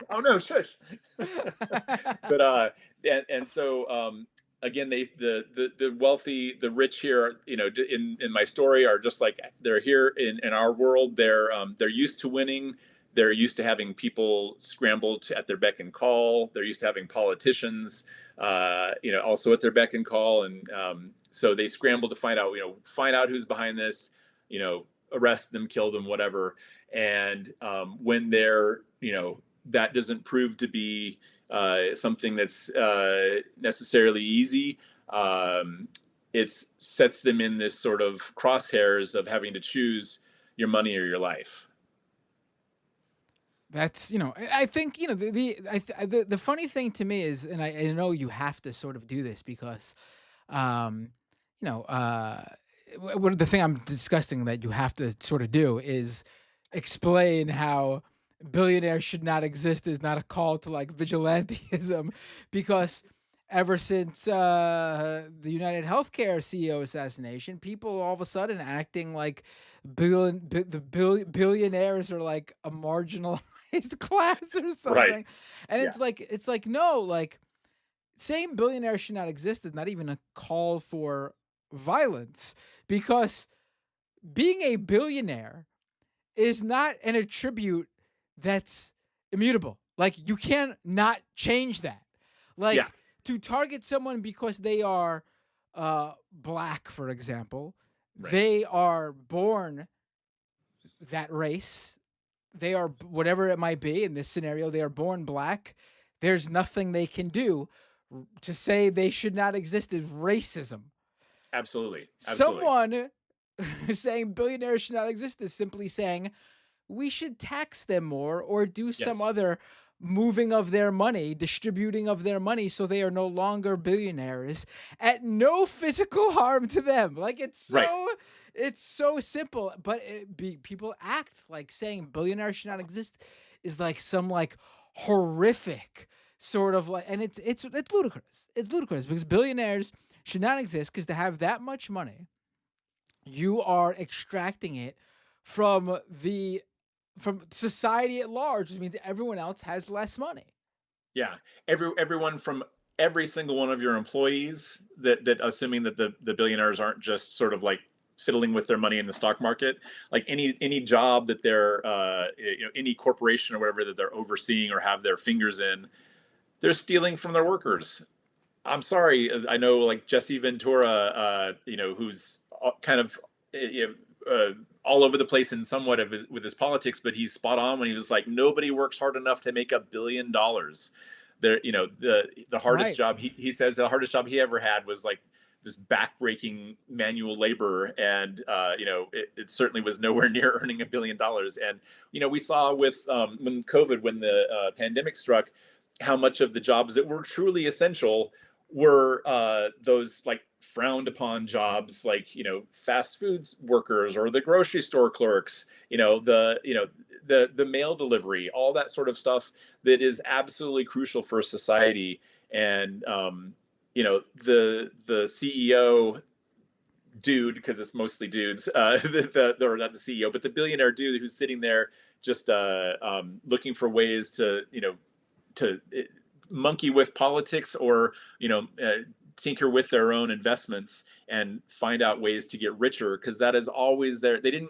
Oh no, shush. But and so again, the wealthy, the rich here, in my story are just like they're here in our world. They're used to winning. They're used to having people scramble at their beck and call. They're used to having politicians, also at their beck and call. And so they scramble to find out who's behind this, arrest them, kill them, whatever. And when that doesn't prove to be something that's necessarily easy, it sets them in this sort of crosshairs of having to choose your money or your life. That's, I think, the funny thing to me is, and I know you have to sort of do this because, the thing I'm discussing that you have to sort of do is explain how billionaires should not exist is not a call to like vigilantism, because ever since the United Healthcare CEO assassination, people all of a sudden acting like billionaires are like a marginalized class or something. Right. And Yeah. it's like no, like saying billionaires should not exist is not even a call for violence, because being a billionaire is not an attribute that's immutable. Like you can't not change that. Like Yeah. to target someone because they are black, for example, Right. they are born that race. They are whatever it might be in this scenario, they are born black. There's nothing they can do. To say they should not exist is racism. Absolutely. Someone saying billionaires should not exist is simply saying we should tax them more or do some Yes. other moving of their money, distributing of their money so they are no longer billionaires at no physical harm to them. Like Right. it's so simple, but people act like saying billionaires should not exist is like some like horrific sort of like, and it's ludicrous. It's ludicrous because billionaires should not exist because to have that much money, you are extracting it from the from society at large, which means everyone else has less money. Yeah. Everyone from every single one of your employees, that assuming that the billionaires aren't just sort of like fiddling with their money in the stock market, like any job that they're any corporation or whatever that they're overseeing or have their fingers in, they're stealing from their workers. I'm sorry, I know like Jesse Ventura, who's kind of all over the place in somewhat of with his politics, but he's spot on when he was like, nobody works hard enough to make $1 billion. There, the hardest Right. job he says the hardest job he ever had was like this backbreaking manual labor, and it certainly was nowhere near earning $1 billion. And we saw with when COVID, when the pandemic struck, how much of the jobs that were truly essential were those like frowned upon jobs, like fast foods workers or the grocery store clerks, the mail delivery, all that sort of stuff that is absolutely crucial for society. And the CEO dude, because it's mostly dudes, or not the CEO, but the billionaire dude who's sitting there just looking for ways to monkey with politics, or tinker with their own investments and find out ways to get richer, because that is always there. They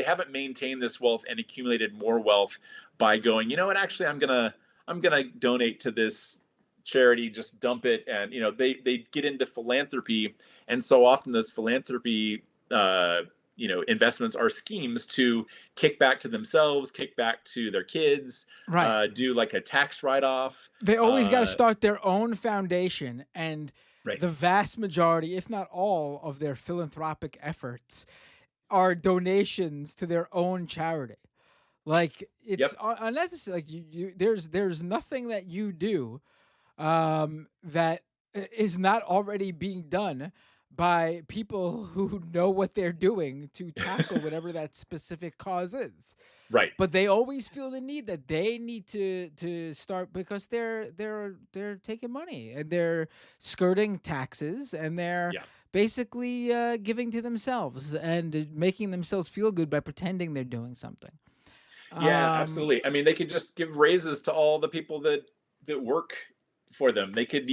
haven't maintained this wealth and accumulated more wealth by going, actually I'm gonna donate to this charity, just dump it. And they get into philanthropy, and so often those philanthropy investments are schemes to kick back to themselves, kick back to their kids, Right. do like a tax write-off. They always got to start their own foundation, and Right. the vast majority, if not all, of their philanthropic efforts are donations to their own charity. Like it's Yep. unnecessary. Like there's nothing that you do that is not already being done by people who know what they're doing to tackle whatever that specific cause is. Right. But they always feel the need that they need to start because they're taking money and they're skirting taxes and they're Yeah. basically giving to themselves and making themselves feel good by pretending they're doing something. Yeah, Um, absolutely. I mean, they could just give raises to all the people that work for them. They could,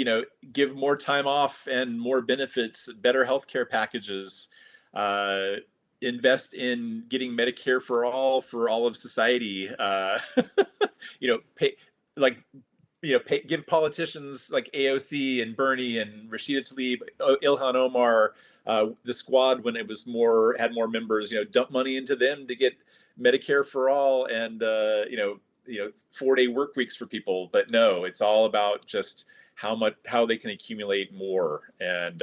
give more time off and more benefits, better healthcare packages, uh, invest in getting Medicare for all of society. Pay like give politicians like AOC and Bernie and Rashida Tlaib, Ilhan Omar, the Squad, when it was had more members, dump money into them to get Medicare for all, and 4-day work weeks for people. But no, it's all about just how they can accumulate more. And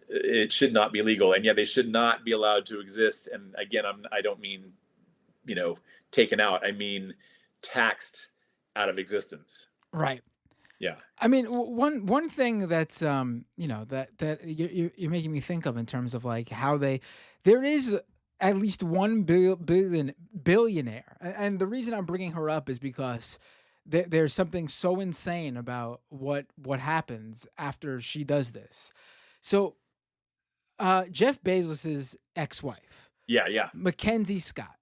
it should not be legal, and yeah, they should not be allowed to exist. And again, I don't mean taken out. I mean taxed out of existence. right. Yeah. I mean, one thing that's that you're making me think of in terms of like how there is at least one billionaire, and the reason I'm bringing her up is because there's something so insane about what happens after she does this. So, Jeff Bezos's ex-wife, Yeah. Yeah. Mackenzie Scott.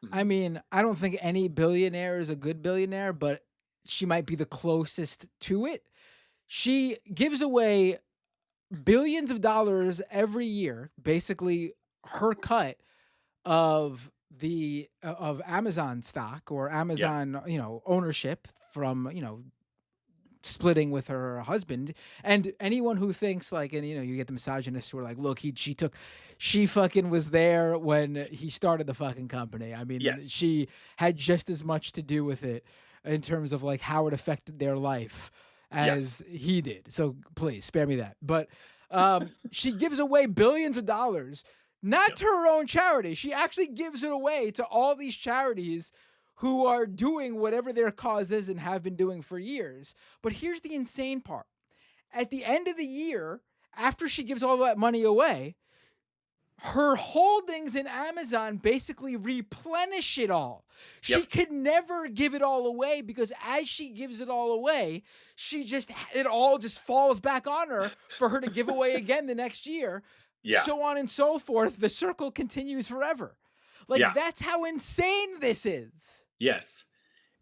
Mhm. I mean, I don't think any billionaire is a good billionaire, but she might be the closest to it. She gives away billions of dollars every year, basically her cut of of Amazon stock or Yeah. Amazon, ownership from, splitting with her husband. And anyone who thinks like, and you get the misogynists who are like, look, she fucking was there when he started the fucking company. I mean, Yes. she had just as much to do with it in terms of like how it affected their life Yes. as he did. So please spare me that. But she gives away billions of dollars, not to her own charity. She actually gives it away to all these charities who are doing whatever their cause is and have been doing for years. But here's the insane part. At the end of the year, after she gives all that money away, her holdings in Amazon basically replenish it all. She could never give it all away because as she gives it all away, it all just falls back on her for her to give away again the next year. So on and so forth. The circle continues forever. Like that's how insane this is. Yes.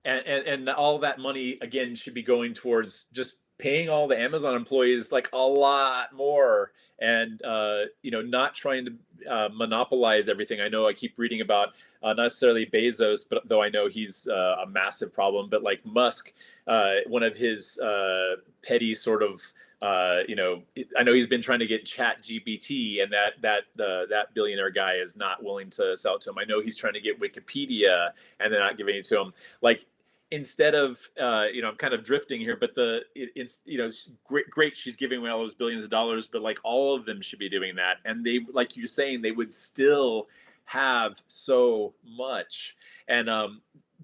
And all that money again should be going towards just paying all the Amazon employees like a lot more, and not trying to monopolize everything. I know I keep reading about not necessarily Bezos, but though I know he's a massive problem, but like Musk, one of his petty sort of I know he's been trying to get Chat GPT, and that billionaire guy is not willing to sell it to him. I know he's trying to get Wikipedia, and they're not giving it to him. Like, instead of I'm kind of drifting here, but it's great she's giving away all those billions of dollars, but like all of them should be doing that, and they, like you're saying, they would still have so much. And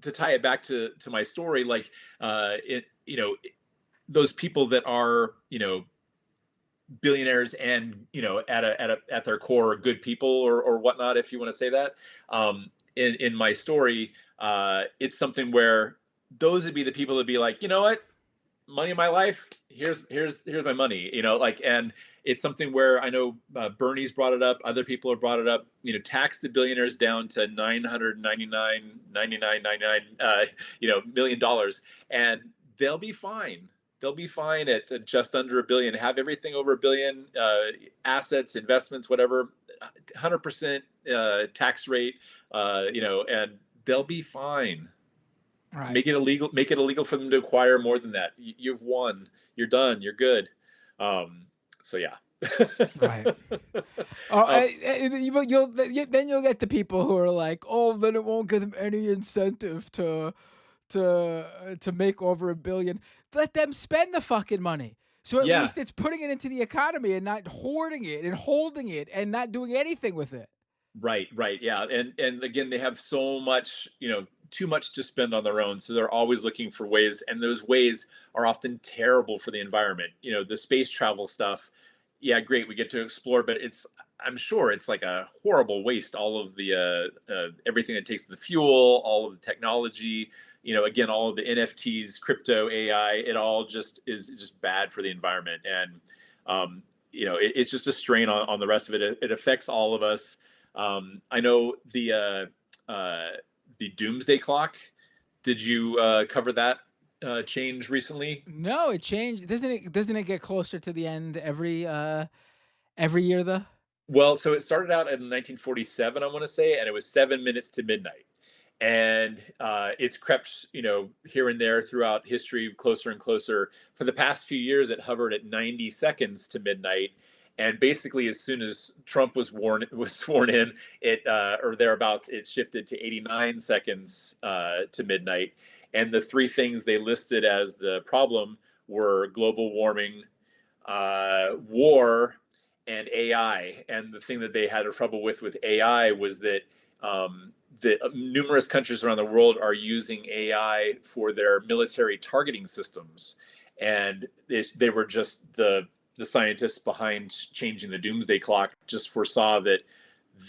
to tie it back to my story, like those people that are billionaires and at their core good people or whatnot, if you want to say that, in my story, it's something where those would be the people that be like, you know what, money in my life, here's my money, and it's something where I know Bernie's brought it up, other people have brought it up, tax the billionaires down to $999 million, and they'll be fine. They'll be fine at just under $1 billion, have everything over $1 billion, assets, investments, whatever, 100% tax rate, and they'll be fine. Right. Make it illegal for them to acquire more than that. You've won. You're done. You're good. So yeah. Right. Then you'll get the people who are like, oh, then it won't give them any incentive to make over $1 billion. Let them spend the fucking money. So at least it's putting it into the economy and not hoarding it and holding it and not doing anything with it. Right. Yeah. And again, they have so much, too much to spend on their own. So they're always looking for ways, and those ways are often terrible for the environment. The space travel stuff. Yeah, great. We get to explore, but I'm sure it's like a horrible waste. All of the everything that takes the fuel, all of the technology, again, all of the NFTs, crypto, AI, it all just is just bad for the environment. And, it's just a strain on the rest of it. It affects all of us. I know the doomsday clock. Did you cover that change recently? No, it changed. Doesn't it get closer to the end every year though? Well, so it started out in 1947, I want to say, and it was 7 minutes to midnight. And it's crept, here and there throughout history, closer and closer. For the past few years, it hovered at 90 seconds to midnight. And basically, as soon as Trump was sworn in, or thereabouts, it shifted to 89 seconds to midnight. And the three things they listed as the problem were global warming, war, and AI. And the thing that they had trouble with AI was that the numerous countries around the world are using AI for their military targeting systems, and they were just the scientists behind changing the doomsday clock just foresaw that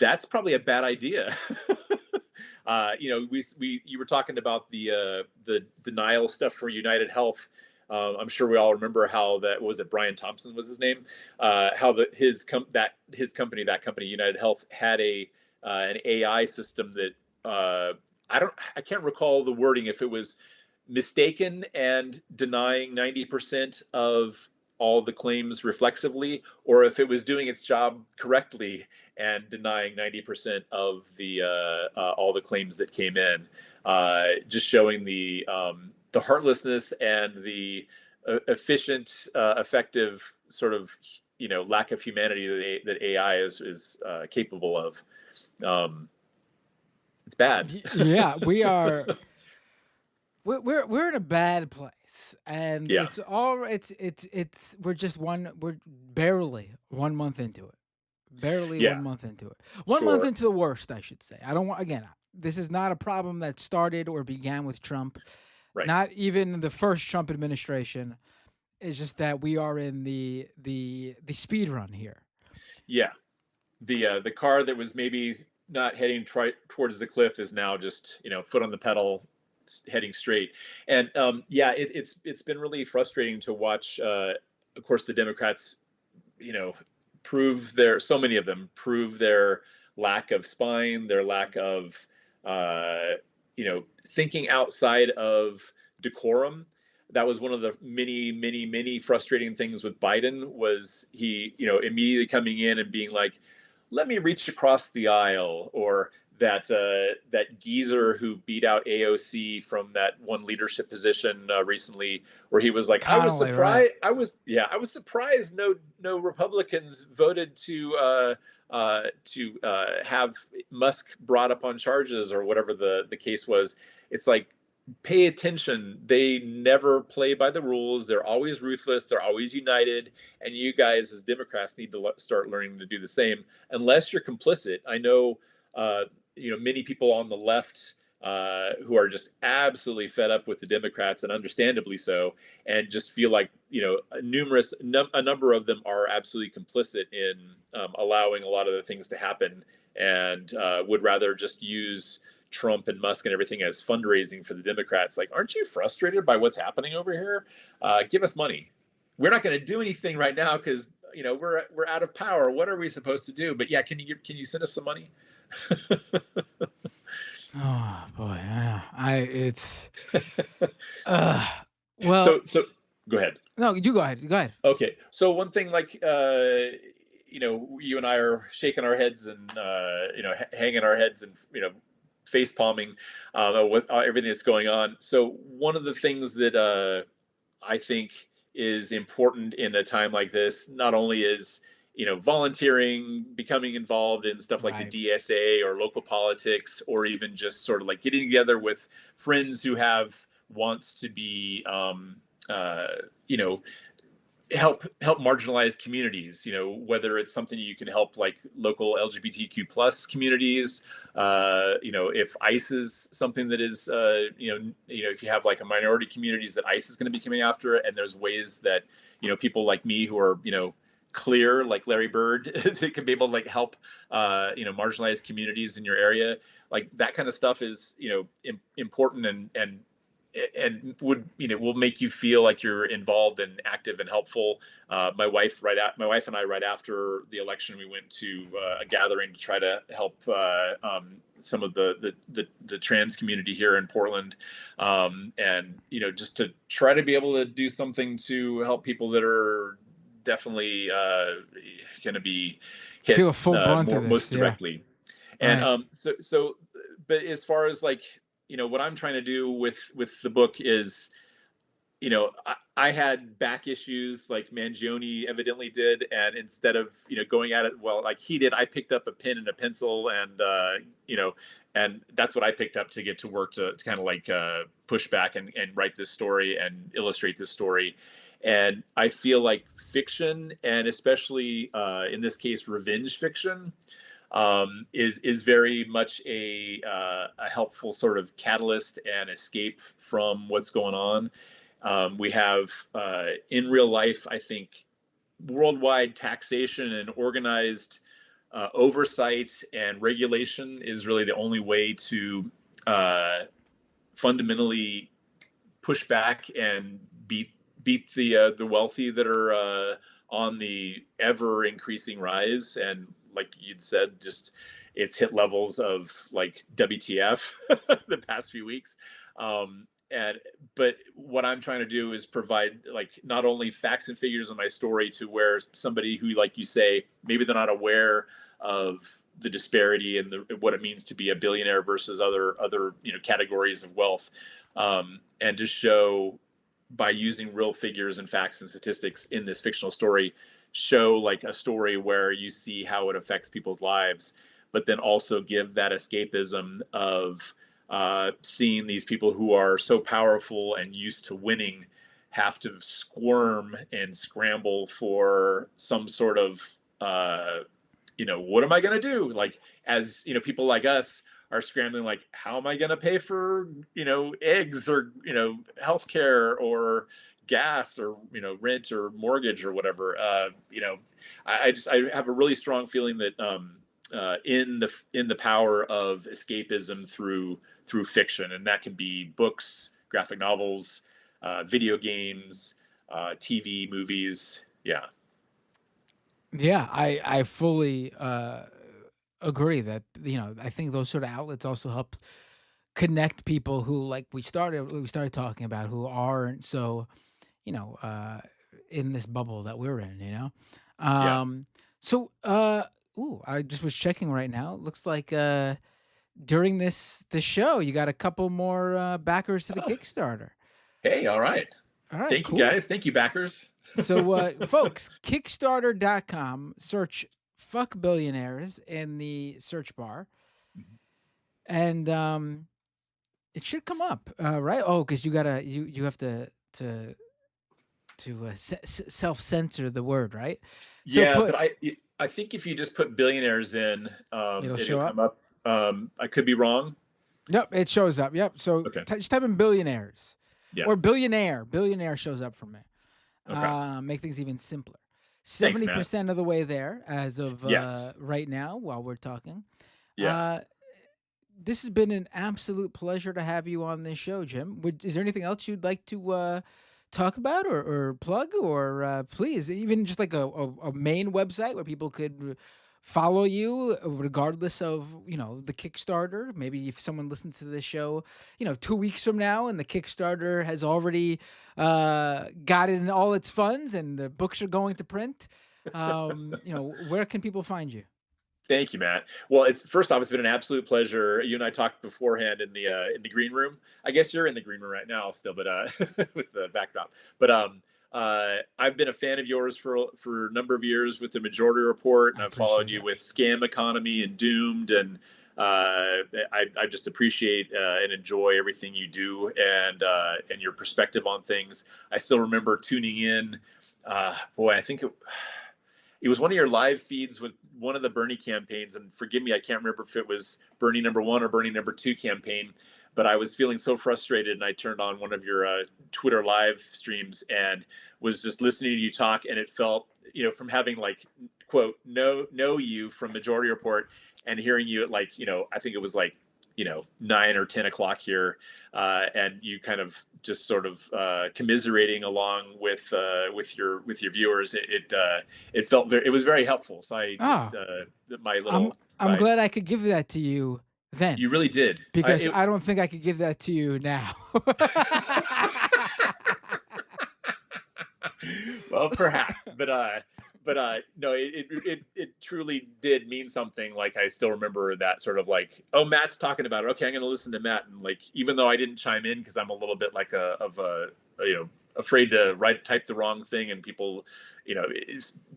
that's probably a bad idea. You were talking about the denial stuff for United Health. I'm sure we all remember how that was it. Brian Thompson was his name. How his company United Health had an AI system that I can't recall the wording, if it was mistaken and denying 90% of all the claims reflexively, or if it was doing its job correctly and denying 90% of the all the claims that came in, just showing the heartlessness and the efficient, effective sort of lack of humanity that AI is capable of. It's bad. Yeah, we are. We're in a bad place, and we're barely 1 month into it, Barely Yeah, 1 month into it. 1 month sure. into the worst, I should say. I don't want, again, this is not a problem that started or began with Trump, Right. not even the first Trump administration. It's just that we are in the speed run here. Yeah. The car that was maybe not heading towards the cliff is now just, foot on the pedal, heading straight. And yeah, it's been really frustrating to watch. Of course, the Democrats, you know, so many of them prove their lack of spine, their lack of, uh, thinking outside of decorum. That was one of the many, many, many frustrating things with Biden was he, immediately coming in and being like, let me reach across the aisle, or that geezer who beat out AOC from that one leadership position recently, where he was like, I was Connolly, right? surprised. I was surprised no Republicans voted to have Musk brought up on charges or whatever the case was. It's like, pay attention. They never play by the rules. They're always ruthless. They're always united. And you guys, as Democrats, need to start learning to do the same. Unless you're complicit. I know, many people on the left who are just absolutely fed up with the Democrats, and understandably so, and just feel like a number of them are absolutely complicit in allowing a lot of the things to happen, and would rather just use Trump and Musk and everything as fundraising for the Democrats. Like, aren't you frustrated by what's happening over here? Give us money. We're not going to do anything right now because we're out of power. What are we supposed to do? But yeah, can you send us some money? Oh boy, yeah. It's uh well, So go ahead. no, you go ahead. Go ahead. Okay, so one thing, like, you and I are shaking our heads and hanging our heads and face palming with everything that's going on. So one of the things that I think is important in a time like this, not only is volunteering, becoming involved in stuff like the Right. DSA or local politics, or even just sort of like getting together with friends who have wants to be uh, you know help marginalized communities, whether it's something you can help, like local LGBTQ plus communities, if ICE is something that is if you have like a minority communities that ICE is going to be coming after, and there's ways that people like me who are clear like Larry Bird they can be able to like help marginalized communities in your area. Like that kind of stuff is important, and would will make you feel like you're involved and active and helpful. My wife and I, right after the election, we went to a gathering to try to help some of the trans community here in Portland, and just to try to be able to do something to help people that are definitely going to be hit Feel a full brunt of most this. Yeah. directly. And Right. but as far as like what I'm trying to do with the book is, I had back issues like Mangione evidently did, and instead of going at it well like he did, I picked up a pen and a pencil, and and that's what I picked up to get to work to kind of like push back and write this story and illustrate this story. And I feel like fiction, and especially in this case revenge fiction, is very much a helpful sort of catalyst and escape from what's going on. We have in real life, I think, worldwide taxation and organized oversight and regulation is really the only way to fundamentally push back and beat the wealthy that are on the ever increasing rise. And like you'd said, just it's hit levels of like WTF the past few weeks. But what I'm trying to do is provide like not only facts and figures in my story to where somebody who, like you say, maybe they're not aware of the disparity and what it means to be a billionaire versus other categories of wealth, and to show by using real figures and facts and statistics in this fictional story, show like a story where you see how it affects people's lives, but then also give that escapism of seeing these people who are so powerful and used to winning have to squirm and scramble for some sort of what am I going to do? Like, as people like us are scrambling, like, how am I going to pay for, eggs or, healthcare or gas or, rent or mortgage or whatever. I have a really strong feeling that in the power of escapism through fiction, and that can be books, graphic novels, video games, TV, movies. Yeah. Yeah, I fully agree that I think those sort of outlets also help connect people who, like we started talking about, who aren't so you know uh in this bubble that we're in. Yeah. So ooh, I just was checking right now. It looks like during this show you got a couple more backers to the Oh, Kickstarter. hey, all right. All right, Thank you, cool. guys. Thank you, backers. So, folks, Kickstarter.com, search "fuck billionaires" in the search bar, and it should come up, right? Oh, because you have to self censor the word, right? So Yeah, put but I think if you just put billionaires in, it'll it'll show up. come up. I could be wrong. Yep, it shows up. Yep. So Okay. just type in "billionaires" Yeah. or "billionaire." Billionaire shows up for me. Okay. Make things even simpler. Thanks, Matt. 70% of the way there as of Yes. right now while we're talking. Yeah. Uh, this has been an absolute pleasure to have you on this show, Jim. Is there anything else you'd like to talk about or plug, or please, even just like a main website where people could follow you regardless of the Kickstarter? Maybe if someone listens to this show 2 weeks from now and the Kickstarter has already gotten all its funds and the books are going to print, where can people find you? Thank you, Matt. Well, first off, it's been an absolute pleasure. You and I talked beforehand in the green room. I guess you're in the green room right now still, but with the backdrop. But I've been a fan of yours for a number of years with the Majority Report, I and I've followed appreciate you it. with Scam Economy and Doomed, and I just appreciate and enjoy everything you do and your perspective on things. I still remember tuning in. Boy, I think it was one of your live feeds with one of the Bernie campaigns, and forgive me, I can't remember if it was Bernie #1 or Bernie #2 campaign, but I was feeling so frustrated, and I turned on one of your Twitter live streams and was just listening to you talk, and it felt, from having, like, quote, know you from Majority Report and hearing you at, like, I think it was like 9 or 10 o'clock here, and you kind of just sort of commiserating along with your viewers. It felt it was very helpful. So I just Ah, my I'm little I'm side. glad I could give that to you then, You really did. because I don't think I could give that to you now. Well, perhaps, but no, it truly did mean something. Like, I still remember that sort of like, oh, Matt's talking about it. Okay, I'm going to listen to Matt. And, like, even though I didn't chime in because I'm a little bit like afraid to type the wrong thing and people,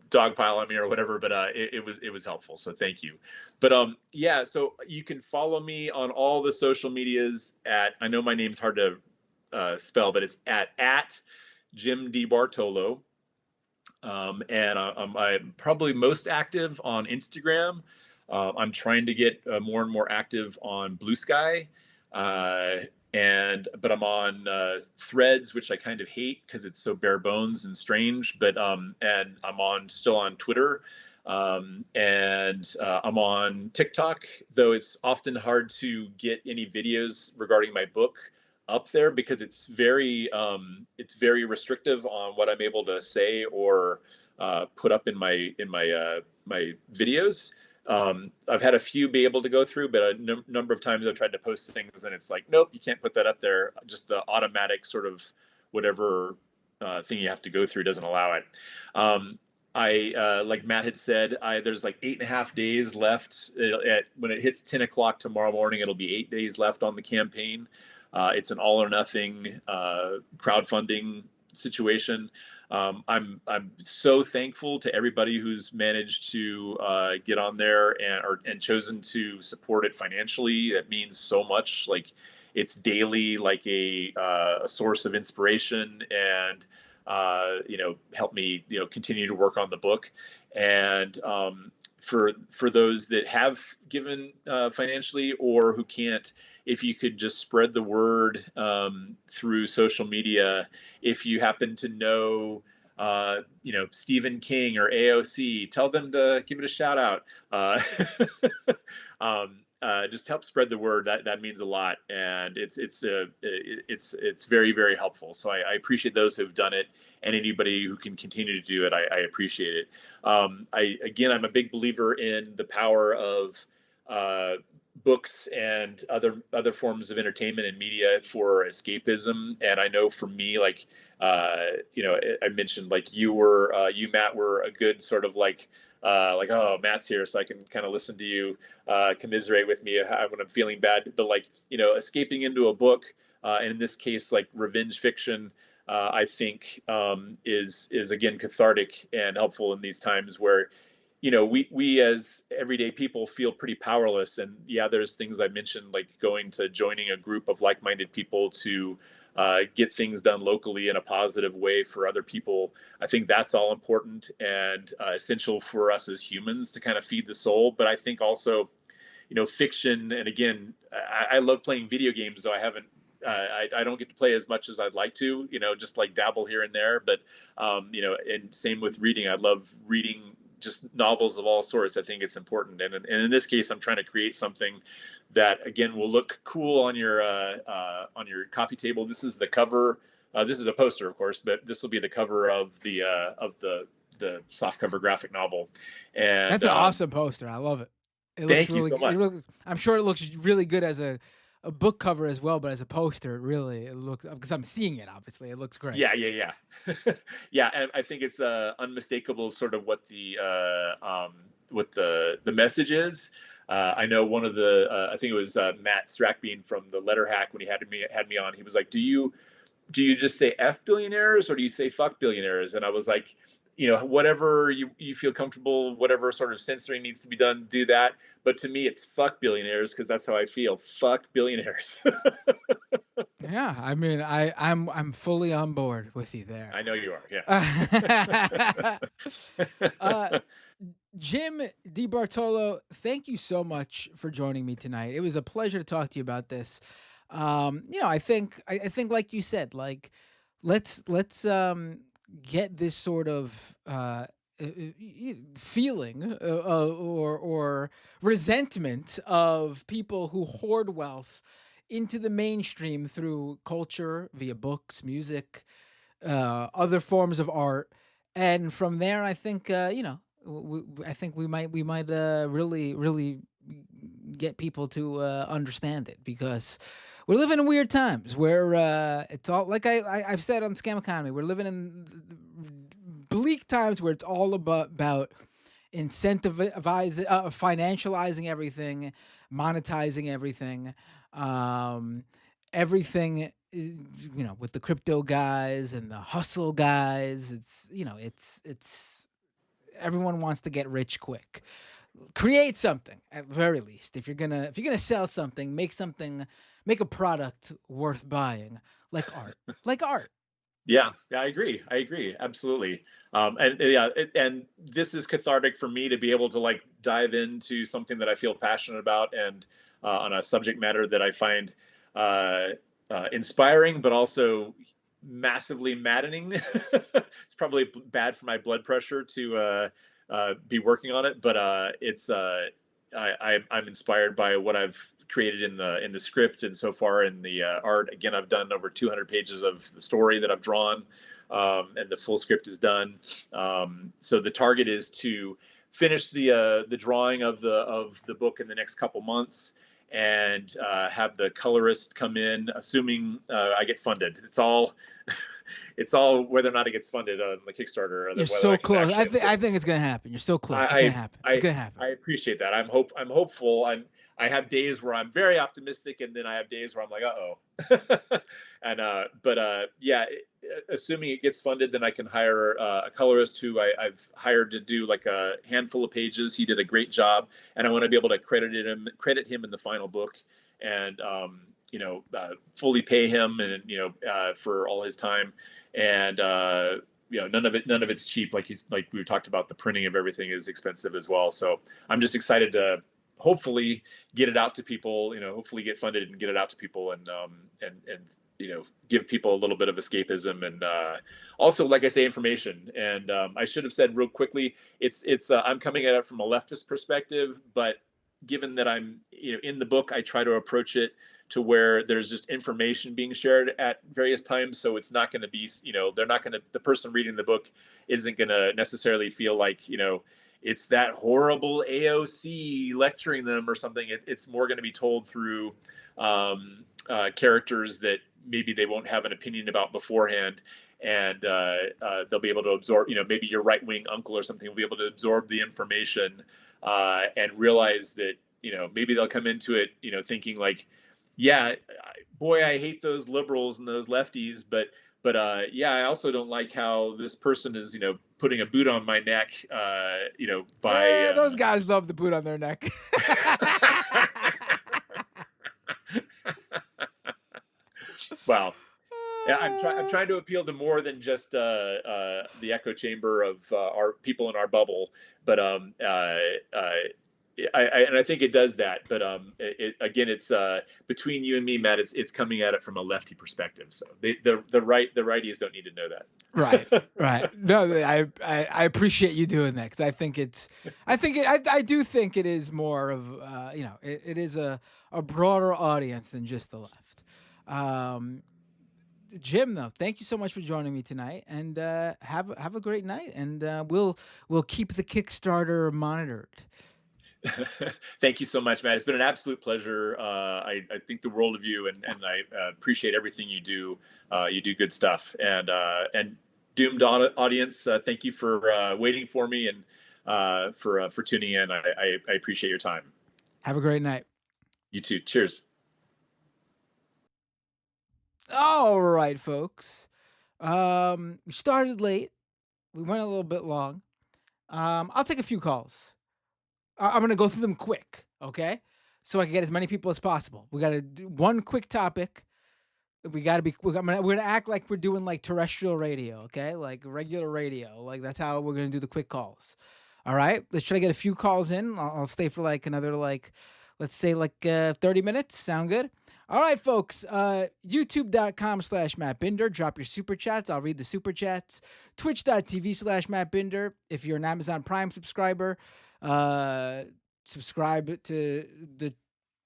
dogpile on me or whatever. But it was helpful. So thank you. But yeah, so you can follow me on all the social medias I know my name's hard to spell, but it's at Jim D. Bartolo. And I'm probably most active on Instagram. I'm trying to get more and more active on Blue Sky. But I'm on Threads, which I kind of hate because it's so bare bones and strange. But and I'm still on Twitter. And I'm on TikTok, though it's often hard to get any videos regarding my book up there because it's very restrictive on what I'm able to say or put up in my my videos. I've had a few be able to go through, but a number of times I've tried to post things and it's like, nope, you can't put that up there. Just the automatic sort of whatever thing you have to go through doesn't allow it. Like Matt had said, there's like 8.5 days left. When it hits 10 o'clock tomorrow morning, it'll be 8 days left on the campaign. It's an all or nothing crowdfunding situation. I'm so thankful to everybody who's managed to get on there and chosen to support it financially. That means so much. Like, it's daily, like a source of inspiration and help me continue to work on the book. And for those that have given financially or who can't, if you could just spread the word through social media. If you happen to know Stephen King or AOC, tell them to give it a shout out. Just help spread the word. That means a lot, and it's very, very helpful. So I appreciate those who've done it, and anybody who can continue to do it. I appreciate it. I'm a big believer in the power of books and other forms of entertainment and media for escapism. And I know for me, like I mentioned, like you Matt were a good sort of like oh, Matt's here, so I can kind of listen to you commiserate with me when I'm feeling bad. But like escaping into a book, and in this case like revenge fiction, I think is again cathartic and helpful in these times where we as everyday people feel pretty powerless. And yeah, there's things I mentioned, like joining a group of like-minded people to get things done locally in a positive way for other people. I think that's all important and essential for us as humans to kind of feed the soul. But I think also, fiction, and again, I love playing video games, though I don't get to play as much as I'd like to, just like dabble here and there. But, and same with reading. I love reading just novels of all sorts. I think it's important. And in this case, I'm trying to create something that, again, will look cool on your coffee table. This is the cover. This is a poster, of course, but this will be the cover of the softcover graphic novel. And that's an awesome poster. I love it. It looks thank you really so much. I'm sure it looks really good as a book cover as well, but as a poster, it looks, because I'm seeing it, obviously, it looks great. Yeah. Yeah, and I think it's unmistakable sort of what the message is. I know one of the I think it was Matt Strackbean from the Letter Hack, when he had me on, he was like, do you just say F billionaires or do you say fuck billionaires? And I was like, whatever you feel comfortable, whatever sort of censoring needs to be done, do that. But to me, it's fuck billionaires, because that's how I feel. Fuck billionaires. Yeah, I mean, I'm fully on board with you there. I know you are. Yeah. Jim Bartolo, thank you so much for joining me tonight. It was a pleasure to talk to you about this. I think like you said, like let's get this sort of feeling or resentment of people who hoard wealth into the mainstream through culture via books, music, other forms of art, and from there, I think I think we might really get people to understand it, because we're living in weird times where it's all like I've said on Scam Economy. We're living in bleak times where it's all about incentivizing, financializing everything, monetizing everything, everything. With the crypto guys and the hustle guys, it's everyone wants to get rich quick. Create something, at very least. If you're gonna sell something, make a product worth buying, like art. Yeah, I agree. Absolutely. And this is cathartic for me to be able to like dive into something that I feel passionate about, and on a subject matter that I find inspiring, but also massively maddening. It's probably bad for my blood pressure to be working on it, but I'm inspired by what I've created in the script, and so far in the art. Again, I've done over 200 pages of the story that I've drawn, and the full script is done. So the target is to finish the drawing of the book in the next couple months, and have the colorist come in, assuming I get funded. It's all whether or not it gets funded on the Kickstarter. You're so close. I think it's gonna happen. You're so close. It's gonna happen. It's gonna happen. I appreciate that. I'm hopeful. I have days where I'm very optimistic, and then I have days where I'm like, uh-oh. And yeah, assuming it gets funded, then I can hire a colorist who I've hired to do like a handful of pages. He did a great job, and I want to be able to credit him in the final book, and fully pay him, and for all his time, and none of it's cheap. Like we talked about, the printing of everything is expensive as well. So I'm just excited to hopefully get it out to people, hopefully get funded and get it out to people, and give people a little bit of escapism, and also, like I say, information. And I should have said real quickly, it's I'm coming at it from a leftist perspective, but given that I'm in the book, I try to approach it to where there's just information being shared at various times. So it's not going to be, the person reading the book isn't going to necessarily feel like, it's that horrible AOC lecturing them or something. It's more going to be told through characters that maybe they won't have an opinion about beforehand. And they'll be able to absorb, maybe your right-wing uncle or something will be able to absorb the information and realize that, maybe they'll come into it, thinking like, yeah, boy, I hate those liberals and those lefties, but yeah, I also don't like how this person is, putting a boot on my neck, by those guys love the boot on their neck. Wow. Yeah, I'm trying to appeal to more than just the echo chamber of our people in our bubble, but I think it does that. But again, it's between you and me, Matt. It's coming at it from a lefty perspective. So the righties don't need to know that. Right. No, I appreciate you doing that, because I do think it is more of it is a broader audience than just the left. Jim, though, thank you so much for joining me tonight, and have a great night, and we'll keep the Kickstarter monitored. Thank you so much, Matt. It's been an absolute pleasure. I think the world of you, and I appreciate everything you do. You do good stuff, and doomed audience, thank you for waiting for me, and for tuning in. I appreciate your time. Have a great night. You too. Cheers. All right, folks. We started late. We went a little bit long. I'll take a few calls. I'm going to go through them quick, okay? So I can get as many people as possible. We got to do one quick topic. We're going to act like we're doing like terrestrial radio, okay? Like regular radio. Like that's how we're going to do the quick calls. All right? Let's try to get a few calls in. I'll stay for like another, let's say 30 minutes. Sound good? All right, folks. YouTube.com/Matt Binder. Drop your super chats. I'll read the super chats. Twitch.tv/Matt Binder. If you're an Amazon Prime subscriber, subscribe to the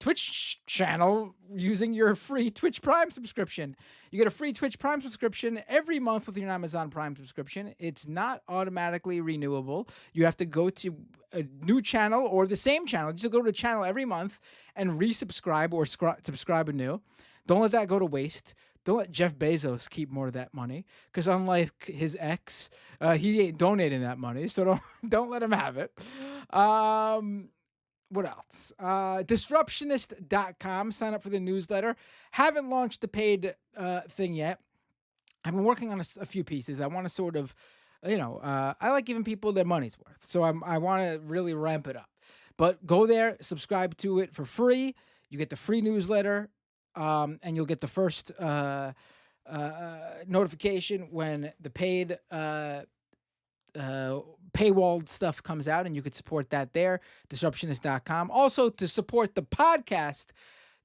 Twitch channel using your free Twitch Prime subscription. You get a free Twitch Prime subscription every month with your Amazon Prime subscription. It's not automatically renewable. You have to go to a new channel or the same channel. Just go to a channel every month and resubscribe or subscribe anew. Don't let that go to waste. Don't let Jeff Bezos keep more of that money, because unlike his ex, he ain't donating that money. So don't let him have it. What else? Disruptionist.com. Sign up for the newsletter. Haven't launched the paid thing yet. I've been working on a few pieces. I want to sort of, I like giving people their money's worth. So I want to really ramp it up. But go there, subscribe to it for free. You get the free newsletter, and you'll get the first notification when the paid paywalled stuff comes out, and you could support that there. Disruptionist.com. Also, to support the podcast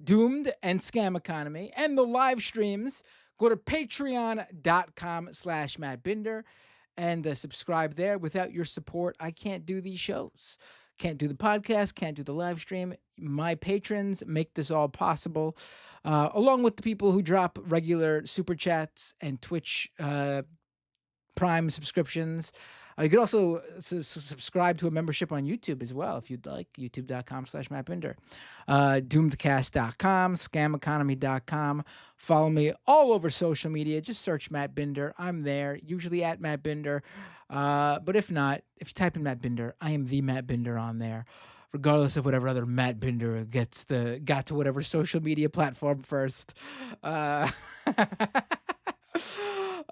Doomed and Scam Economy and the live streams, go to patreon.com/Matt Binder and subscribe there. Without your support, I can't do these shows. Can't do the podcast, can't do the live stream. My patrons make this all possible, along with the people who drop regular super chats and Twitch Prime subscriptions. You could also subscribe to a membership on YouTube as well, if you'd like. YouTube.com/Matt Binder. Doomedcast.com, scameconomy.com. Follow me all over social media. Just search Matt Binder. I'm there, usually at Matt Binder. But if not, if you type in Matt Binder, I am the Matt Binder on there, regardless of whatever other Matt Binder got to whatever social media platform first.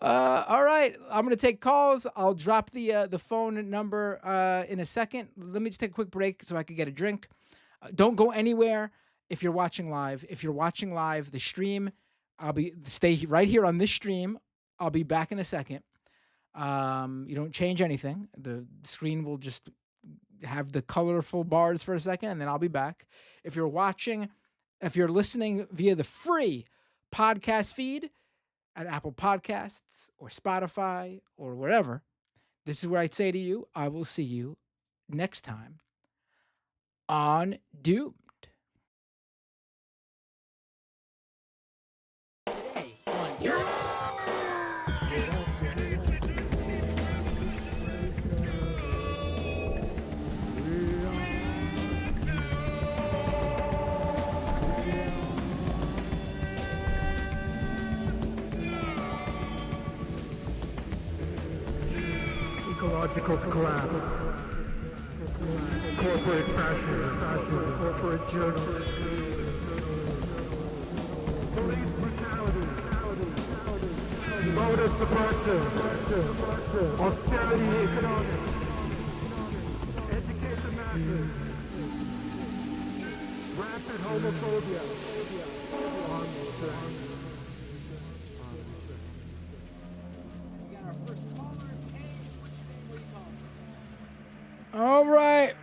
All right, I'm gonna take calls. I'll drop the phone number in a second. Let me just take a quick break so I can get a drink. Don't go anywhere if you're watching live. If you're watching live, the stream, stay right here on this stream. I'll be back in a second. You don't change anything. The screen will just have the colorful bars for a second, and then I'll be back. If you're listening via the free podcast feed at Apple Podcasts or Spotify or wherever, this is where I'd say to you, I will see you next time on Doomed. Today on Doomed. Ecological collapse, corporate fascism, corporate journalism, police brutality, voter suppression, austerity economics, education masses, rampant homophobia. All right,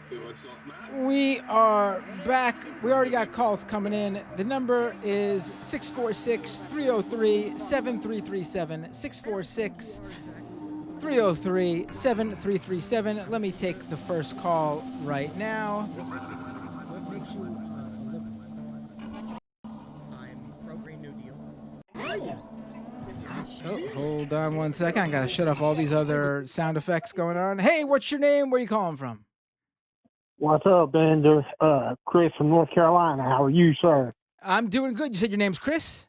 we are back. We already got calls coming in. The number is 646-303-7337, 646-303-7337. Let me take the first call right now. What makes you a liberal? I'm pro-Green New Deal. Oh, hold on one second. I gotta shut off all these other sound effects going on. Hey, what's your name? Where are you calling from? What's up, Bender? Chris from North Carolina. How are you, sir? I'm doing good. You said your name's Chris?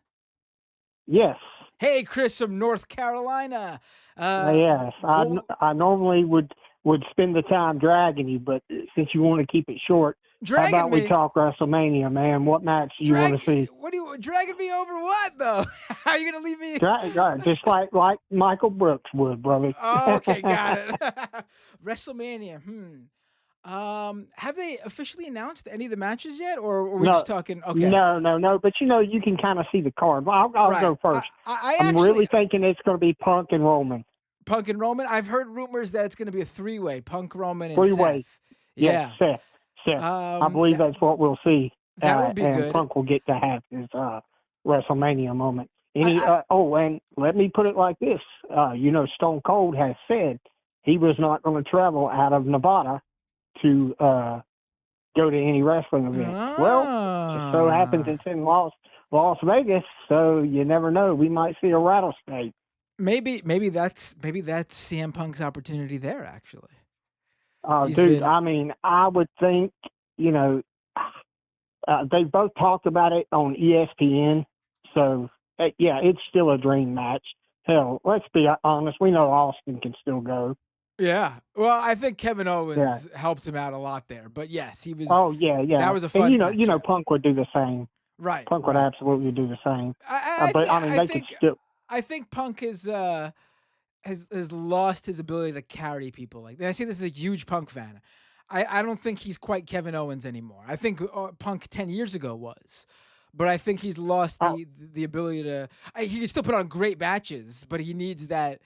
Yes. Hey, Chris from North Carolina. Yes. I normally would spend the time dragging you, but since you want to keep it short, how about we talk WrestleMania, man? What match do you want to see? What are you dragging me over? What though? How are you gonna leave me? Just like Michael Brooks would, brother. Oh, okay, got it. WrestleMania. Have they officially announced any of the matches yet, or are we just talking? Okay. No. But you can kind of see the card. I'll go first. I'm really thinking it's going to be Punk and Roman. Punk and Roman. I've heard rumors that it's going to be a three-way. Punk, Roman, and three-way. Seth. Yeah, Seth. I believe that's what we'll see. That would be and good. Punk will get to have his WrestleMania moment. And let me put it like this. Stone Cold has said he was not going to travel out of Nevada to go to any wrestling event. Well, it so happens it's in Las Vegas, so you never know. We might see a rattlesnake. Maybe that's CM Punk's opportunity there, actually. I mean, I would think, they both talked about it on ESPN. So, it's still a dream match. Hell, let's be honest. We know Austin can still go. Yeah. Well, I think Kevin Owens helped him out a lot there. But yes, he was. Oh, yeah. That was a fun match. Punk would do the same. Right. Punk would absolutely do the same. I think Punk has lost his ability to carry people. Like, I say this as a huge Punk fan. I don't think he's quite Kevin Owens anymore. I think Punk 10 years ago was, but I think he's lost the ability to. He can still put on great matches, but he needs that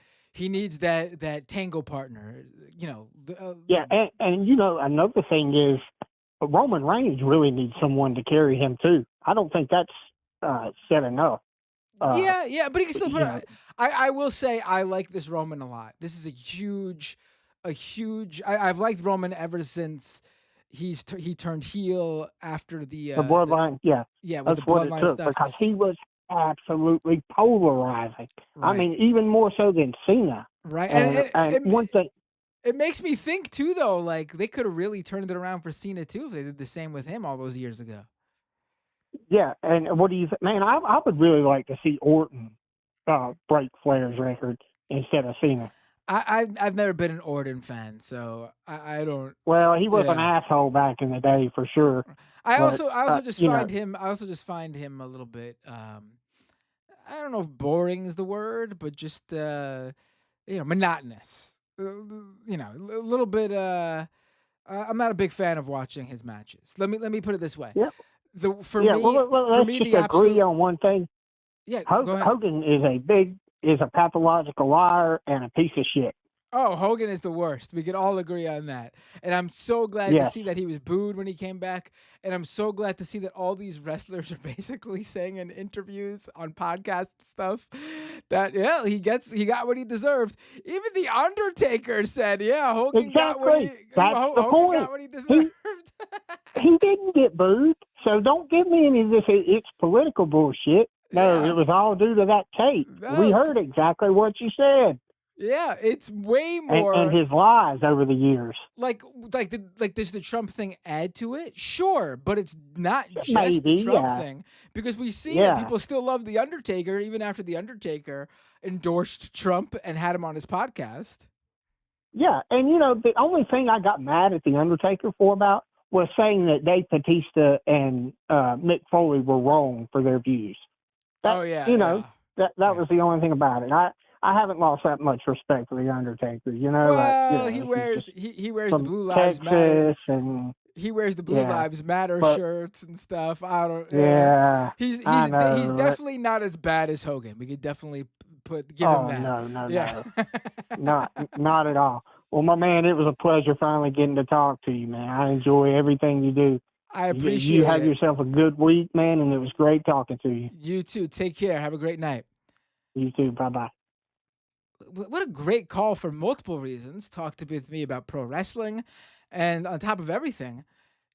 tango partner. And another thing is Roman Reigns really needs someone to carry him too. I don't think that's said enough. But he can still put on. I will say I like this Roman a lot. This is a huge. I've liked Roman ever since he turned heel after the bloodline. With the bloodline stuff, because he was absolutely polarizing. Right. I mean, even more so than Cena. Right. And one thing. It makes me think too, though. Like they could have really turned it around for Cena too if they did the same with him all those years ago. Yeah, and what do you think? Man, I would really like to see Orton break Flair's record instead of Cena. I've never been an Orton fan, so I don't. Well, he was an asshole back in the day for sure. I also just find him a little bit. I don't know if boring is the word, but just monotonous. A little bit. I'm not a big fan of watching his matches. Let me put it this way. Yeah. Let's agree on one thing. Yeah, Hogan is a big is a pathological liar and a piece of shit. Oh, Hogan is the worst. We could all agree on that. And I'm so glad to Yes. see that he was booed when he came back. And I'm so glad to see that all these wrestlers are basically saying in interviews on podcasts and stuff that, yeah, he got what he deserved. Even The Undertaker said, yeah, Hogan got what he, Exactly. That's the Hogan point. got what he deserved. He didn't get booed, so don't give me any of this. It's political bullshit. No, Yeah. it was all due to that tape. No. We heard exactly what you said. Yeah, it's way more. And his lies over the years. Does the Trump thing add to it? Sure, but it's not just Maybe, the Trump yeah. thing, because we see Yeah. that people still love The Undertaker even after The Undertaker endorsed Trump and had him on his podcast. Yeah, and the only thing I got mad at The Undertaker for about was saying that Dave Bautista and Mick Foley were wrong for their views. That, Oh yeah, that was the only thing about it. I haven't lost that much respect for The Undertaker, Well, like, he wears the from Blue Lives Texas Matter. and He wears the Blue Yeah, Lives Matter but- shirts and stuff. I don't. yeah. He's I know, he's but- definitely not as bad as Hogan. We could definitely give him that. No, Yeah. not at all. Well, my man, it was a pleasure finally getting to talk to you, man. I enjoy everything you do. I appreciate You have it. yourself a good week, man, and it was great talking to you. You too. Take care. Have a great night. You too. Bye-bye. What a great call for multiple reasons. Talked with me about pro wrestling, and on top of everything,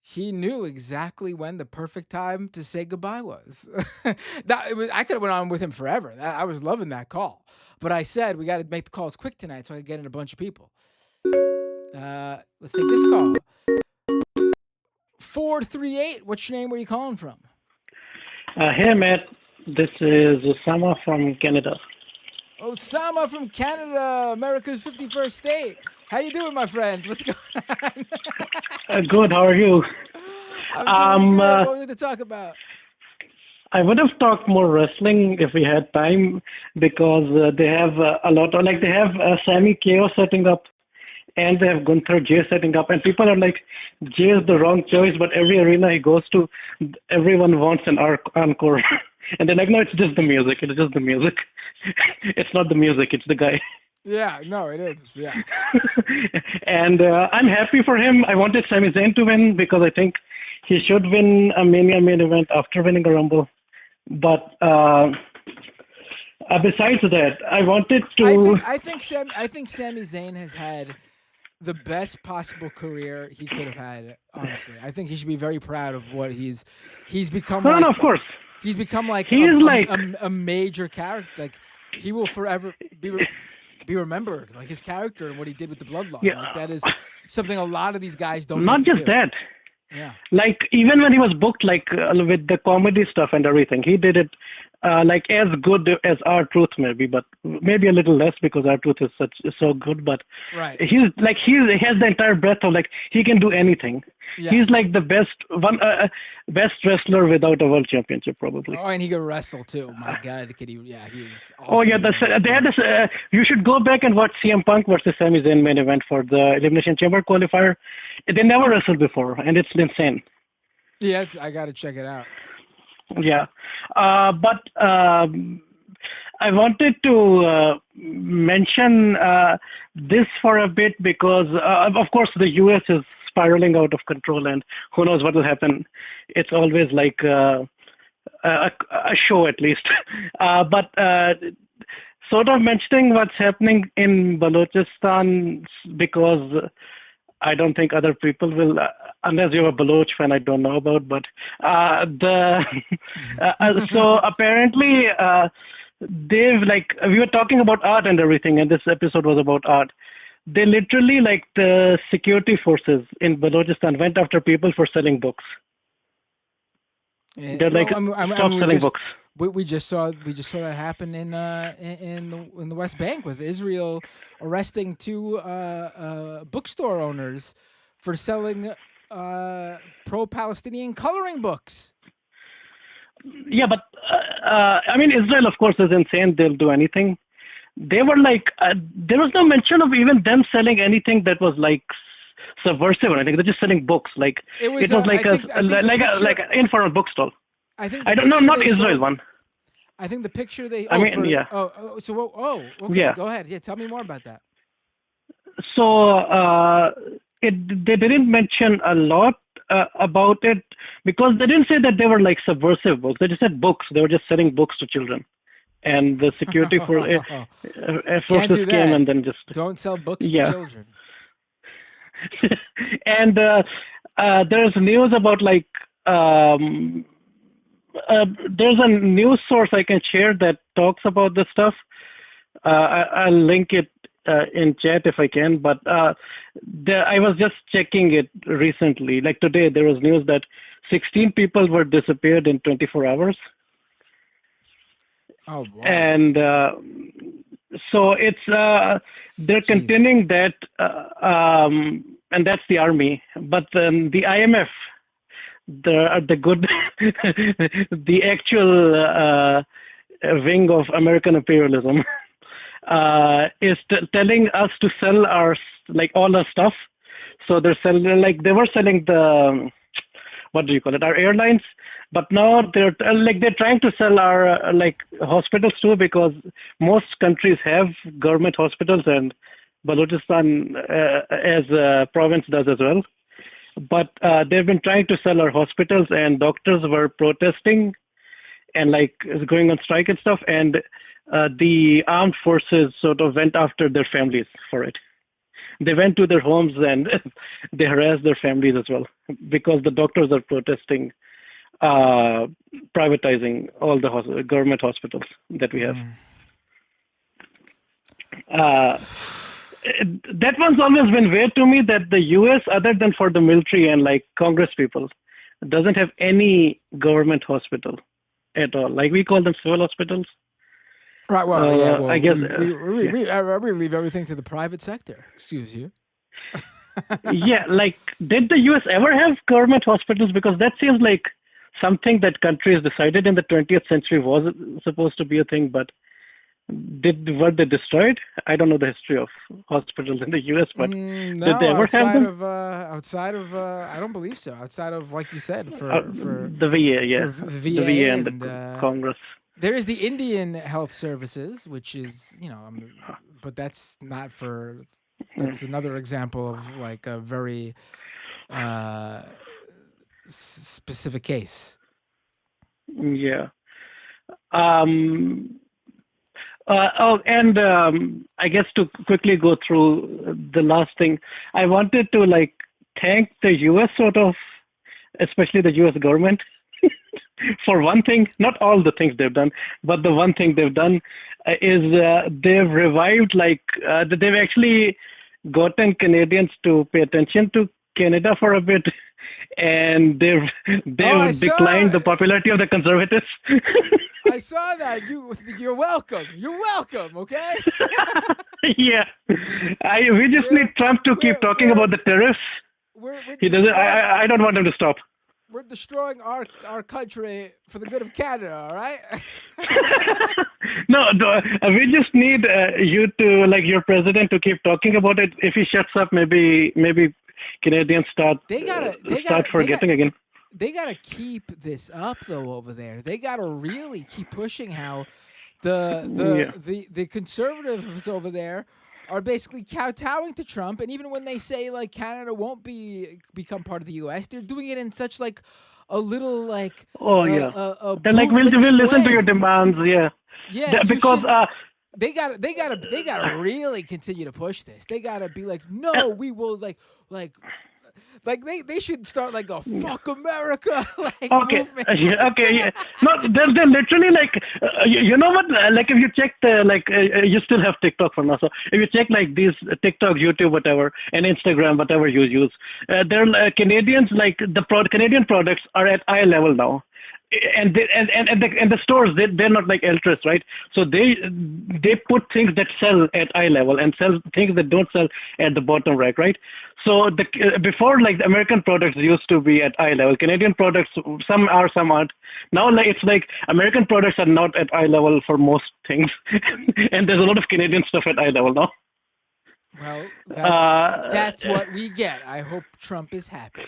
he knew exactly when the perfect time to say goodbye was. I could have went on with him forever. I was loving that call, but I said we got to make the calls quick tonight so I can get in a bunch of people. Let's take this call. 438. What's your name? Where are you calling from? Hey, Matt. This is Osama from Canada. Osama from Canada, America's 51st state. How you doing, my friend? What's going on? Good. How are you? I'm doing good. What would you like to talk about? I would have talked more wrestling if we had time because they have a lot of, like, they have Sammy KO setting up and they have Gunther Jay setting up, and people are like, Jay is the wrong choice, but every arena he goes to, everyone wants an encore. And they're like, no, it's just the music. It's just the music. It's not the music. It's the guy. Yeah, no, it is. Yeah. And I'm happy for him. I wanted Sami Zayn to win because I think he should win a Mania main event after winning a Rumble. But besides that, I wanted to. I think Sami Zayn has had the best possible career he could have had. Honestly, I think he should be very proud of what he's become. No, of course. He's become like a major character. Like he will forever be remembered. Like his character and what he did with the Bloodline. Yeah. Like that is something a lot of these guys don't. Not get to just do. that. Yeah. Like even when he was booked, like with the comedy stuff and everything, he did it like as good as R-Truth maybe, but maybe a little less because R-Truth is so good. But right. he has the entire breadth of, like, he can do anything. Yes. He's like the best wrestler without a world championship probably. Oh, and he could wrestle too. My God, could he? Yeah, he's. Awesome. Oh yeah, they had this. You should go back and watch CM Punk versus Sami Zayn main event for the Elimination Chamber qualifier. They never wrestled before, and it's insane. Yeah, I got to check it out. Yeah, but I wanted to mention this for a bit because, of course, the U.S. is spiraling out of control, and who knows what will happen. It's always like a show, at least. But sort of mentioning what's happening in Balochistan, because I don't think other people will, unless you're a Baloch fan I don't know about. But so apparently they've, like, we were talking about art and everything, and this episode was about art. They literally, like, the security forces in Balochistan went after people for selling books. They're like, stop selling books. We just saw that happen in the West Bank with Israel arresting two bookstore owners for selling pro-Palestinian coloring books. Yeah, but I mean, Israel, of course, is insane. They'll do anything. They were like, there was no mention of even them selling anything that was like subversive or anything. They're just selling books. Like it was like an informal bookstall. I don't know, not Israel one. I think the picture they. I Oh, mean, yeah. Okay. Yeah. Go ahead. Yeah, tell me more about that. So they didn't mention a lot about it because they didn't say that they were like subversive books. They just said books. They were just selling books to children, and the security Can't forces do came that. and then just Don't sell books to Yeah. children. and there's news about like there's a news source I can share that talks about this stuff. I'll link it in chat if I can. But I was just checking it recently. Like today, there was news that 16 people were disappeared in 24 hours. Oh, wow. And so it's they're containing that, and that's the army. But then the IMF, the good, the actual wing of American imperialism, is telling us to sell our all our stuff. So they're selling they were selling the what do you call it, our airlines, but now they're trying to sell our hospitals too, because most countries have government hospitals, and Balochistan as a province does as well. But they've been trying to sell our hospitals, and doctors were protesting and going on strike and stuff, and the armed forces sort of went after their families for it. They went to their homes and they harassed their families as well, because the doctors are protesting privatizing all the government hospitals that we have. That one's always been weird to me, that the US, other than for the military and Congress people, doesn't have any government hospital at all. We call them civil hospitals. Right. Well, yeah. Well, I guess we leave everything to the private sector. Excuse you. Yeah. Did the US ever have government hospitals? Because that seems like something that countries decided in the 20th century was supposed to be a thing, but were they destroyed? I don't know the history of hospitals in the US, but no, did they ever have them? Outside of I don't believe so. Outside of, like you said, for the VA, yeah, for the VA and the Congress. There is the Indian Health Services, which is, but that's not for. That's another example of a very specific case. Yeah. I guess to quickly go through the last thing, I wanted to thank the US especially the US government for one thing, not all the things they've done, but the one thing they've done is they've revived, they've actually gotten Canadians to pay attention to Canada for a bit, and they've declined the popularity of the Conservatives. I saw that. You're welcome. You're welcome. Okay. Yeah, we just need Trump to keep talking about the tariffs. He doesn't. I don't want him to stop. We're destroying our country for the good of Canada. All right. No, we just need you to your president to keep talking about it. If he shuts up, maybe Canadians start forgetting again. They gotta keep this up though over there. They gotta really keep pushing how the conservatives over there are basically kowtowing to Trump, and even when they say Canada won't become part of the U.S., they're doing it in such a little they're we'll listen to your demands, because they gotta really continue to push this. They gotta be no, we will they should start a fuck America movement. Okay. No, they're literally you know what? If you check you still have TikTok for now. So if you check these TikTok, YouTube, whatever, and Instagram, whatever you use, they're Canadians Canadian products are at eye level now. And the stores, they're not like Eltrus, right? So they put things that sell at eye level and sell things that don't sell at the bottom rack, right? So before the American products used to be at eye level, Canadian products some are, some aren't. Now it's American products are not at eye level for most things, and there's a lot of Canadian stuff at eye level now. Well, that's what we get. I hope Trump is happy.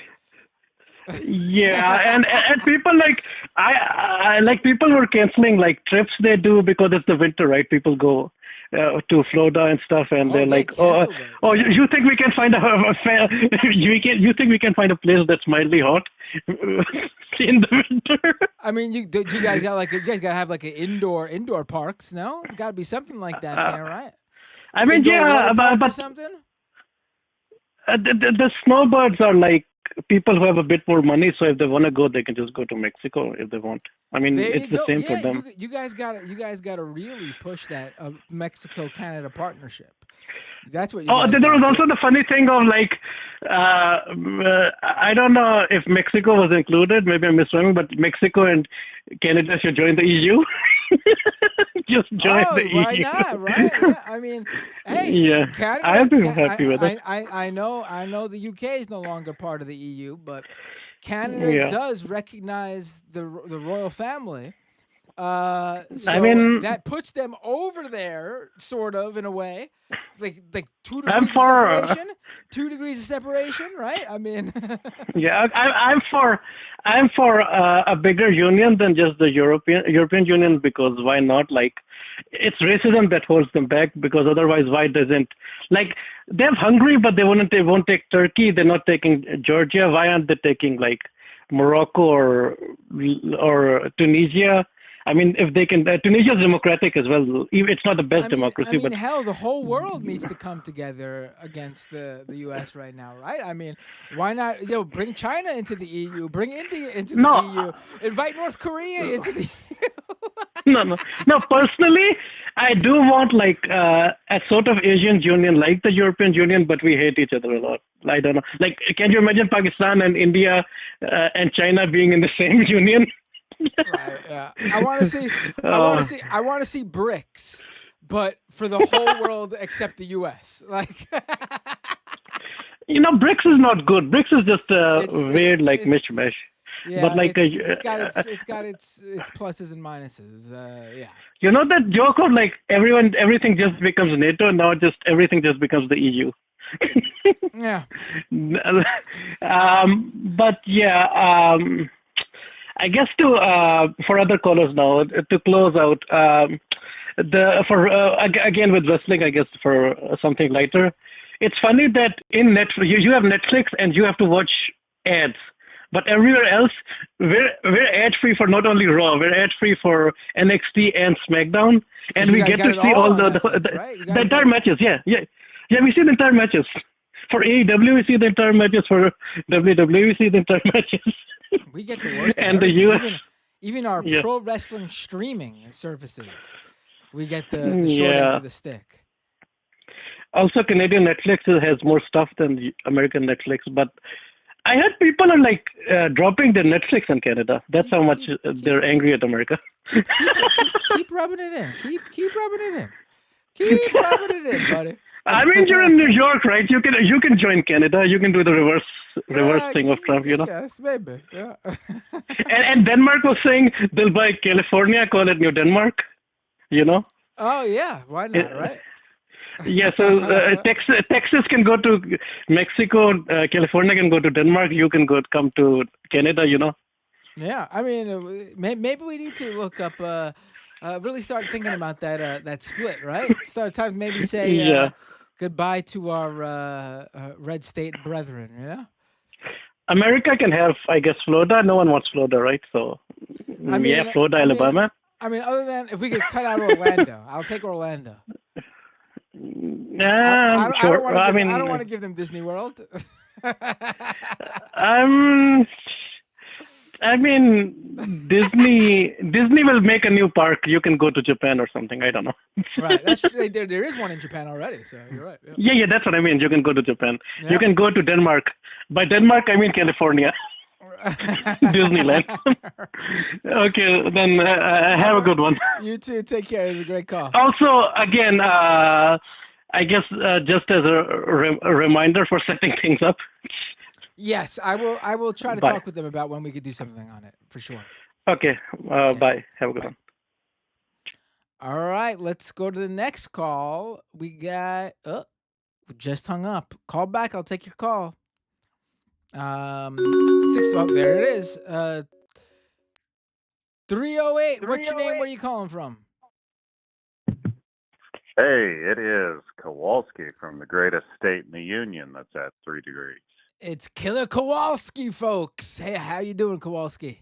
Yeah, and people like I like people were canceling like trips they do because it's the winter, right? People go to Florida and stuff, and Oh they're yeah, like, oh, canceled it. oh, Yeah. you think we can find you think we can find a place that's mildly hot in the winter? I mean, you guys got like you guys gotta have like an indoor parks. No, got to be something like that Uh, there, right? I mean, Indoor yeah, water park or but something. the snowbirds are like people who have a bit more money, so if they want to go, they can just go to Mexico if they want. I mean, There you it's the go. same for Yeah, them. you guys gotta really push that Mexico Canada partnership. That's what you Oh, guys there gotta was do. also the funny thing of like, I don't know if Mexico was included. Maybe I'm misremembering, but Mexico and Canada should join the EU. Just join Oh, the why EU. not? Right? Yeah. I mean, hey, Yeah, I'll Canada. be happy with it. I know the UK is no longer part of the EU, but Canada Yeah, does recognize the royal family. I So mean, that puts them over there, sort of in a way, like I'm for. 2 degrees of separation, right? I mean, Yeah, I'm for a bigger union than just the European Union, because why not? Like, it's racism that holds them back, because otherwise, why doesn't, like, they have Hungary, but they won't take Turkey. They're not taking Georgia. Why aren't they taking like Morocco or Tunisia? I mean, if they can, Tunisia is democratic as well. It's not the best democracy, but hell, the whole world needs to come together against the U.S. right now, right? I mean, why not? Bring China into the EU, bring India into the no, EU, invite North Korea into the EU. no. Personally, I do want like a sort of Asian union like the European Union, but we hate each other a lot. I don't know. Like, can you imagine Pakistan and India and China being in the same union? Right. Yeah. I want to see. Uh, I want to see BRICS, but for the whole world except the U.S. Like, BRICS is not good. BRICS is just a weird like it's mishmash. yeah. But like, It's got its pluses and minuses. Yeah. you know that joke of like everything just becomes NATO, now just everything just becomes the EU. Yeah. But yeah, I guess for other callers now to close out, again with wrestling, I guess for something lighter, it's funny that in Netflix you have Netflix and you have to watch ads, but everywhere else we're ad free for not only Raw, we're ad free for NXT and SmackDown, and we get to see all the entire matches. Yeah. We see the entire matches. For AEW, we see the entire matches. For WWE, we see the entire matches. We get the worst. And the US, even our pro wrestling streaming services, we get the short end of the stick. Also, Canadian Netflix has more stuff than the American Netflix, but I heard people are like dropping their Netflix in Canada. That's how much they're angry at America. Keep rubbing it in. Keep rubbing it in. Keep rubbing it in, buddy. I mean, you're in New York, right? You can join Canada. You can do the reverse thing of Trump, Yes, maybe. Yeah. and Denmark was saying they'll buy California, call it New Denmark. Oh yeah, why not? Right. Yeah. So Texas can go to Mexico. California can go to Denmark. You can come to Canada. Yeah, I mean, maybe we need to look up. Really start thinking about that split, right? Start times maybe say goodbye to our red state brethren. Yeah. America can have, I guess, Florida. No one wants Florida, right? So Florida, Alabama. I mean, other than if we could cut out Orlando, I'll take Orlando. I don't want to give them Disney World. I mean, Disney will make a new park. You can go to Japan or something. I don't know. Right. That's there is one in Japan already. So you're right. Yeah. That's what I mean. You can go to Japan. Yeah. You can go to Denmark. By Denmark, I mean California. Disneyland. Okay, then have a good one. You too. Take care. It was a great call. Also, again, I guess just as a reminder for setting things up. Yes, I will try to talk with them about when we could do something on it, for sure. Okay. Bye. Have a good one. All right, let's go to the next call. We got we just hung up. Call back. I'll take your call. There it is. 308. What's your name? Where you calling from? Hey, it is Kowalski from the greatest state in the union that's at 3 degrees. It's Killer Kowalski, folks. Hey, how you doing, Kowalski?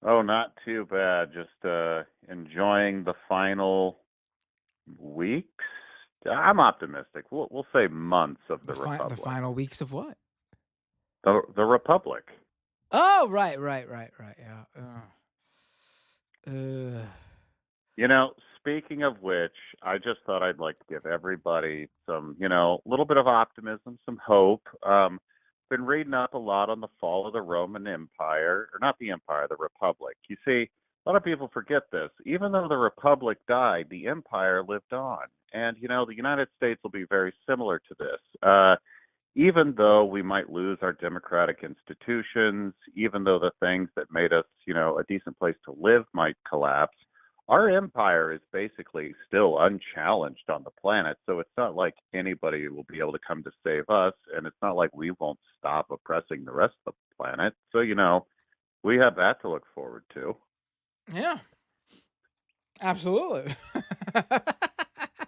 Oh, not too bad. Just enjoying the final weeks. I'm optimistic. We'll say months of the Republic. The final weeks of what? The Republic. Oh, right. Yeah. You know, speaking of which, I just thought I'd like to give everybody some, little bit of optimism, some hope. Been reading up a lot on the fall of the Roman Empire, or not the Empire, the Republic. You see, a lot of people forget this. Even though the Republic died, the Empire lived on. And, the United States will be very similar to this. Even though we might lose our democratic institutions, even though the things that made us, a decent place to live might collapse, our empire is basically still unchallenged on the planet. So it's not like anybody will be able to come to save us, and it's not like we won't stop oppressing the rest of the planet. So, we have that to look forward to. Yeah. Absolutely.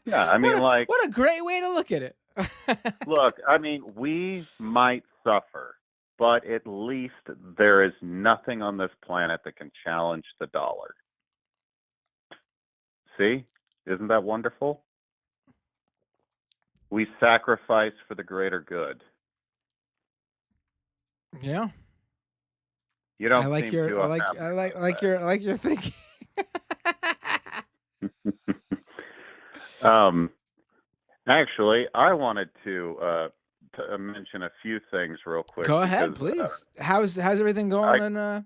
Yeah, I mean, what a great way to look at it. Look, I mean, we might suffer, but at least there is nothing on this planet that can challenge the dollar. See? Isn't that wonderful? We sacrifice for the greater good. Yeah. You don't I like seem your too I like your thinking. Actually, I wanted to mention a few things real quick. Go ahead, please. How's everything going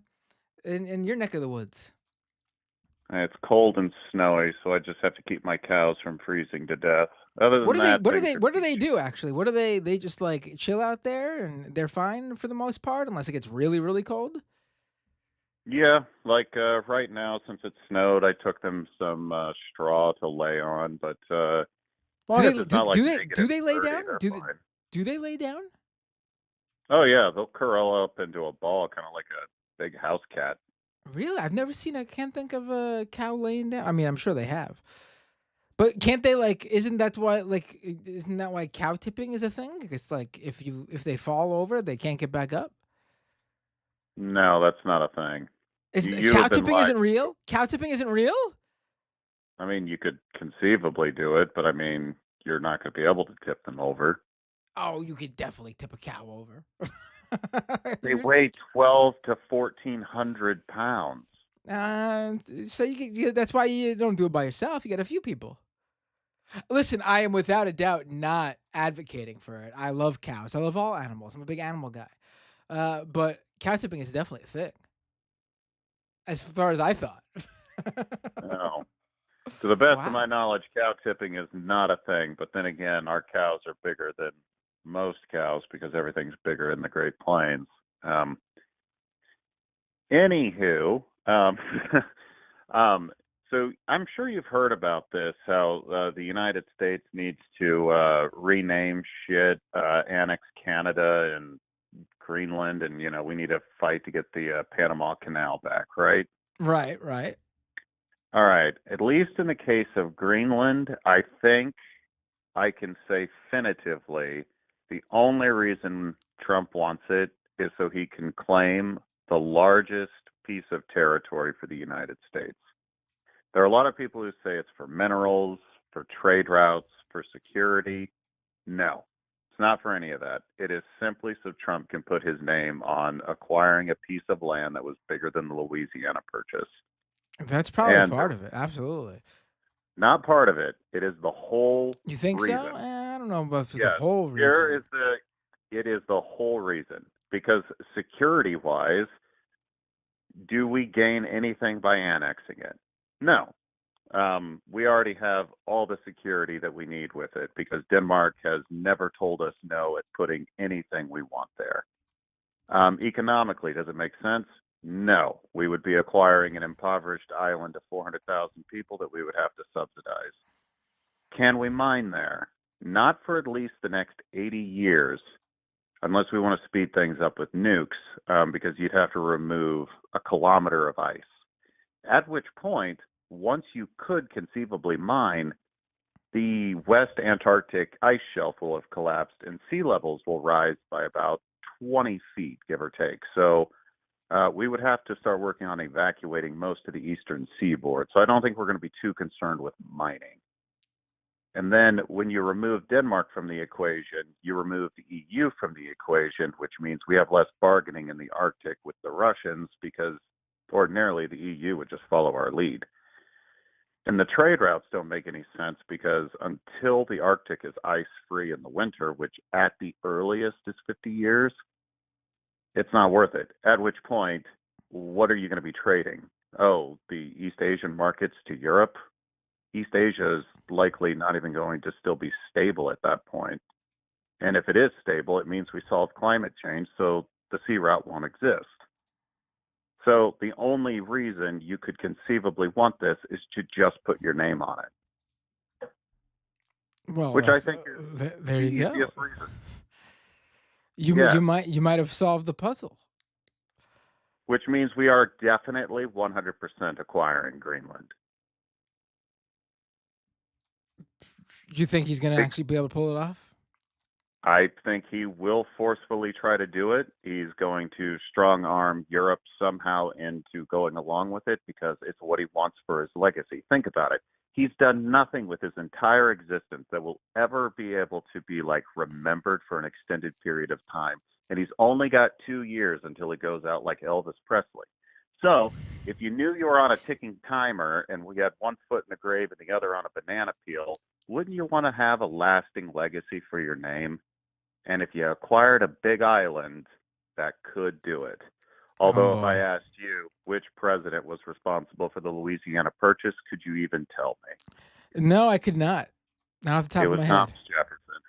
in your neck of the woods? It's cold and snowy, so I just have to keep my cows from freezing to death. Other than what do they do actually? What do they just like chill out there and they're fine for the most part unless it gets really, really cold? Yeah, like right now, since it snowed, I took them some straw to lay on, but do they lay down? Do they lay down? Oh yeah, they'll curl up into a ball, kind of like a big house cat. Really? I've never seen. I can't think of a cow laying down. I mean, I'm sure they have, but can't they isn't that why cow tipping is a thing? It's like if they fall over, they can't get back up. No, that's not a thing. Cow tipping isn't real? Cow tipping isn't real? I mean, you could conceivably do it, but I mean, you're not going to be able to tip them over. Oh, you could definitely tip a cow over. They weigh 12 to 1,400 pounds. So that's why you don't do it by yourself. You get a few people. Listen, I am without a doubt not advocating for it. I love cows. I love all animals. I'm a big animal guy. But cow tipping is definitely a thing. As far as I thought. No. To the best of my knowledge, cow tipping is not a thing. But then again, our cows are bigger than most cows because everything's bigger in the Great Plains. Anywho, so I'm sure you've heard about this, how the United States needs to rename shit, annex Canada and Greenland, and, we need to fight to get the Panama Canal back, right? Right. All right. At least in the case of Greenland, I think I can say definitively the only reason Trump wants it is so he can claim the largest piece of territory for the United States. There are a lot of people who say it's for minerals, for trade routes, for security. No, it's not for any of that. It is simply so Trump can put his name on acquiring a piece of land that was bigger than the Louisiana Purchase. That's probably part of it. Absolutely. Not part of it. It is the whole You think reason. So? I don't know about the whole reason. It is the whole reason. Because security-wise, do we gain anything by annexing it? No. We already have all the security that we need with it because Denmark has never told us no at putting anything we want there. Economically, does it make sense? No. We would be acquiring an impoverished island of 400,000 people that we would have to subsidize. Can we mine there? Not for at least the next 80 years. unless we want to speed things up with nukes, because you'd have to remove a kilometer of ice. At which point, once you could conceivably mine, the West Antarctic ice shelf will have collapsed and sea levels will rise by about 20 feet, give or take. So we would have to start working on evacuating most of the eastern seaboard. So I don't think we're going to be too concerned with mining. And then when you remove Denmark from the equation, you remove the EU from the equation, which means we have less bargaining in the Arctic with the Russians, because ordinarily the EU would just follow our lead. And the trade routes don't make any sense, because until the Arctic is ice-free in the winter, which at the earliest is 50 years, it's not worth it. At which point, what are you going to be trading? Oh, the East Asian markets to Europe? East Asia is likely not even going to still be stable at that point. And if it is stable, it means we solve climate change, so the sea route won't exist. So the only reason you could conceivably want this is to just put your name on it. Well, which I think is there you the go. easiest reason. You might have solved the puzzle. Which means we are definitely 100% acquiring Greenland. Do you think he's going to actually be able to pull it off? I think he will forcefully try to do it. He's going to strong arm Europe somehow into going along with it, because it's what he wants for his legacy. Think about it. He's done nothing with his entire existence that will ever be able to be like remembered for an extended period of time. And he's only got 2 years until he goes out like Elvis Presley. So if you knew you were on a ticking timer and we had one foot in the grave and the other on a banana peel, wouldn't you want to have a lasting legacy for your name? And if you acquired a big island, that could do it. Although if I asked you which president was responsible for the Louisiana Purchase, could you even tell me? No, I could not. Not off the top of my head. It was Thomas Jefferson.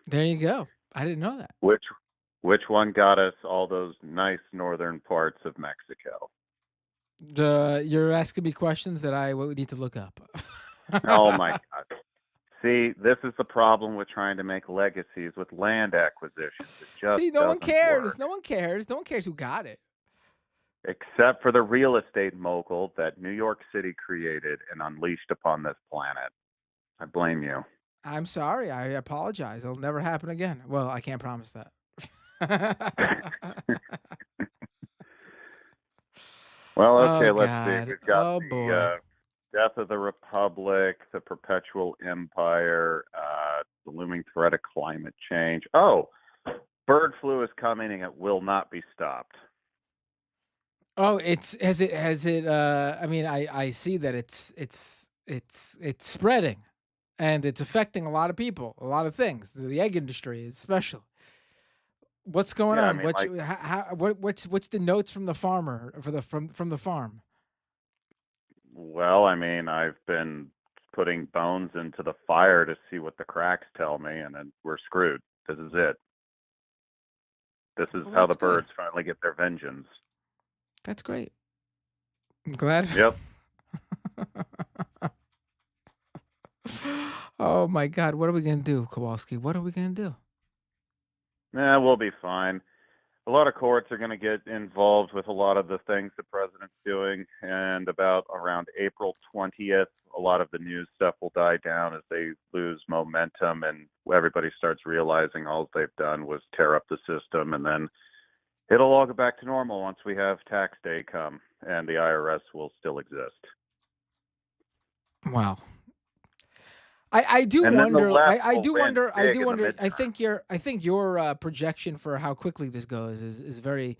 There you go. I didn't know that. Which one got us all those nice northern parts of Mexico? You're asking me questions that I would need to look up. Oh my God. See, this is the problem with trying to make legacies with land acquisitions. It just See, no one cares. work. No one cares. No one cares who got it. Except for the real estate mogul that New York City created and unleashed upon this planet. I blame you. I'm sorry. I apologize. It'll never happen again. Well, I can't promise that. Well, okay, Oh, let's God. see. We've got Oh, boy. the death of the Republic, the perpetual empire, the looming threat of climate change. Oh, bird flu is coming and it will not be stopped. Oh, has it I mean, I see that it's spreading, and it's affecting a lot of people, a lot of things. The egg industry especially. What's going Yeah, I on? mean, like, What's the notes from the farmer from the farm? well, I mean, I've been putting bones into the fire to see what the cracks tell me, and then we're screwed. This is it. This is Well, how the that's good. birds finally get their vengeance. That's great. I'm glad. Yep. Oh my God, what are we gonna do, Kowalski? What are we gonna do? We'll be fine. A lot of courts are going to get involved with a lot of the things the president's doing, and about around April 20th, a lot of the news stuff will die down as they lose momentum, and everybody starts realizing all they've done was tear up the system, and then it'll all go back to normal once we have tax day come, and the IRS will still exist. Wow. I do And then the wonder. left I will do win wonder. I big do in the wonder. I midterm. think your projection for how quickly this goes is very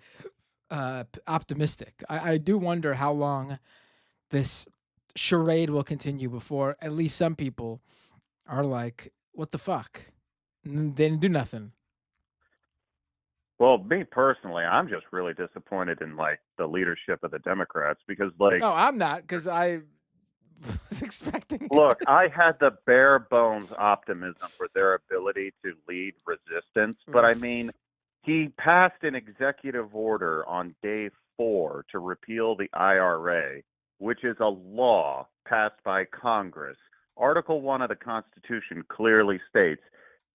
optimistic. I do wonder how long this charade will continue before at least some people are like, "What the fuck?" And they didn't do nothing. Well, me personally, I'm just really disappointed in like the leadership of the Democrats, because like, No, I'm not, because I was expecting look, it. I had the bare bones optimism for their ability to lead resistance, but I mean, he passed an executive order on day 4 to repeal the IRA, which is a law passed by Congress. Article 1 of the Constitution clearly states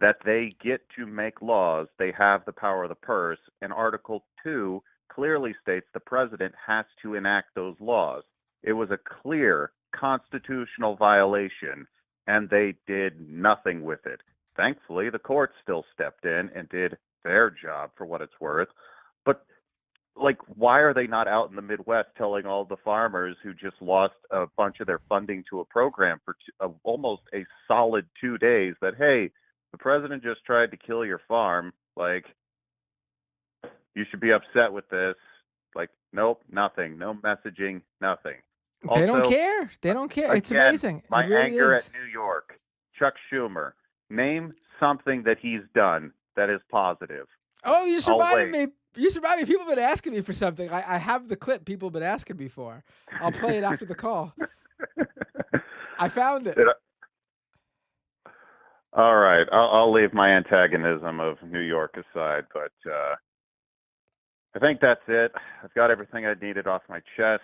that they get to make laws. They have the power of the purse. And Article 2 clearly states the president has to enact those laws. It was a clear constitutional violation, and they did nothing with it. Thankfully, the courts still stepped in and did their job for what it's worth. But like, why are they not out in the Midwest telling all the farmers who just lost a bunch of their funding to a program for almost a solid 2 days that, hey, the president just tried to kill your farm. Like, you should be upset with this. Like, nope, nothing. No messaging, nothing. They don't Also, care. They don't care. It's again, amazing. My It really anger is. at New York. Chuck Schumer. Name something that he's done that is positive. Oh, you just I'll reminded wait. me. You just reminded me. People have been asking me for something. I have the clip people have been asking me for. I'll play it after the call. I found it. Did All right, I'll leave my antagonism of New York aside, but I think that's it. I've got everything I needed off my chest.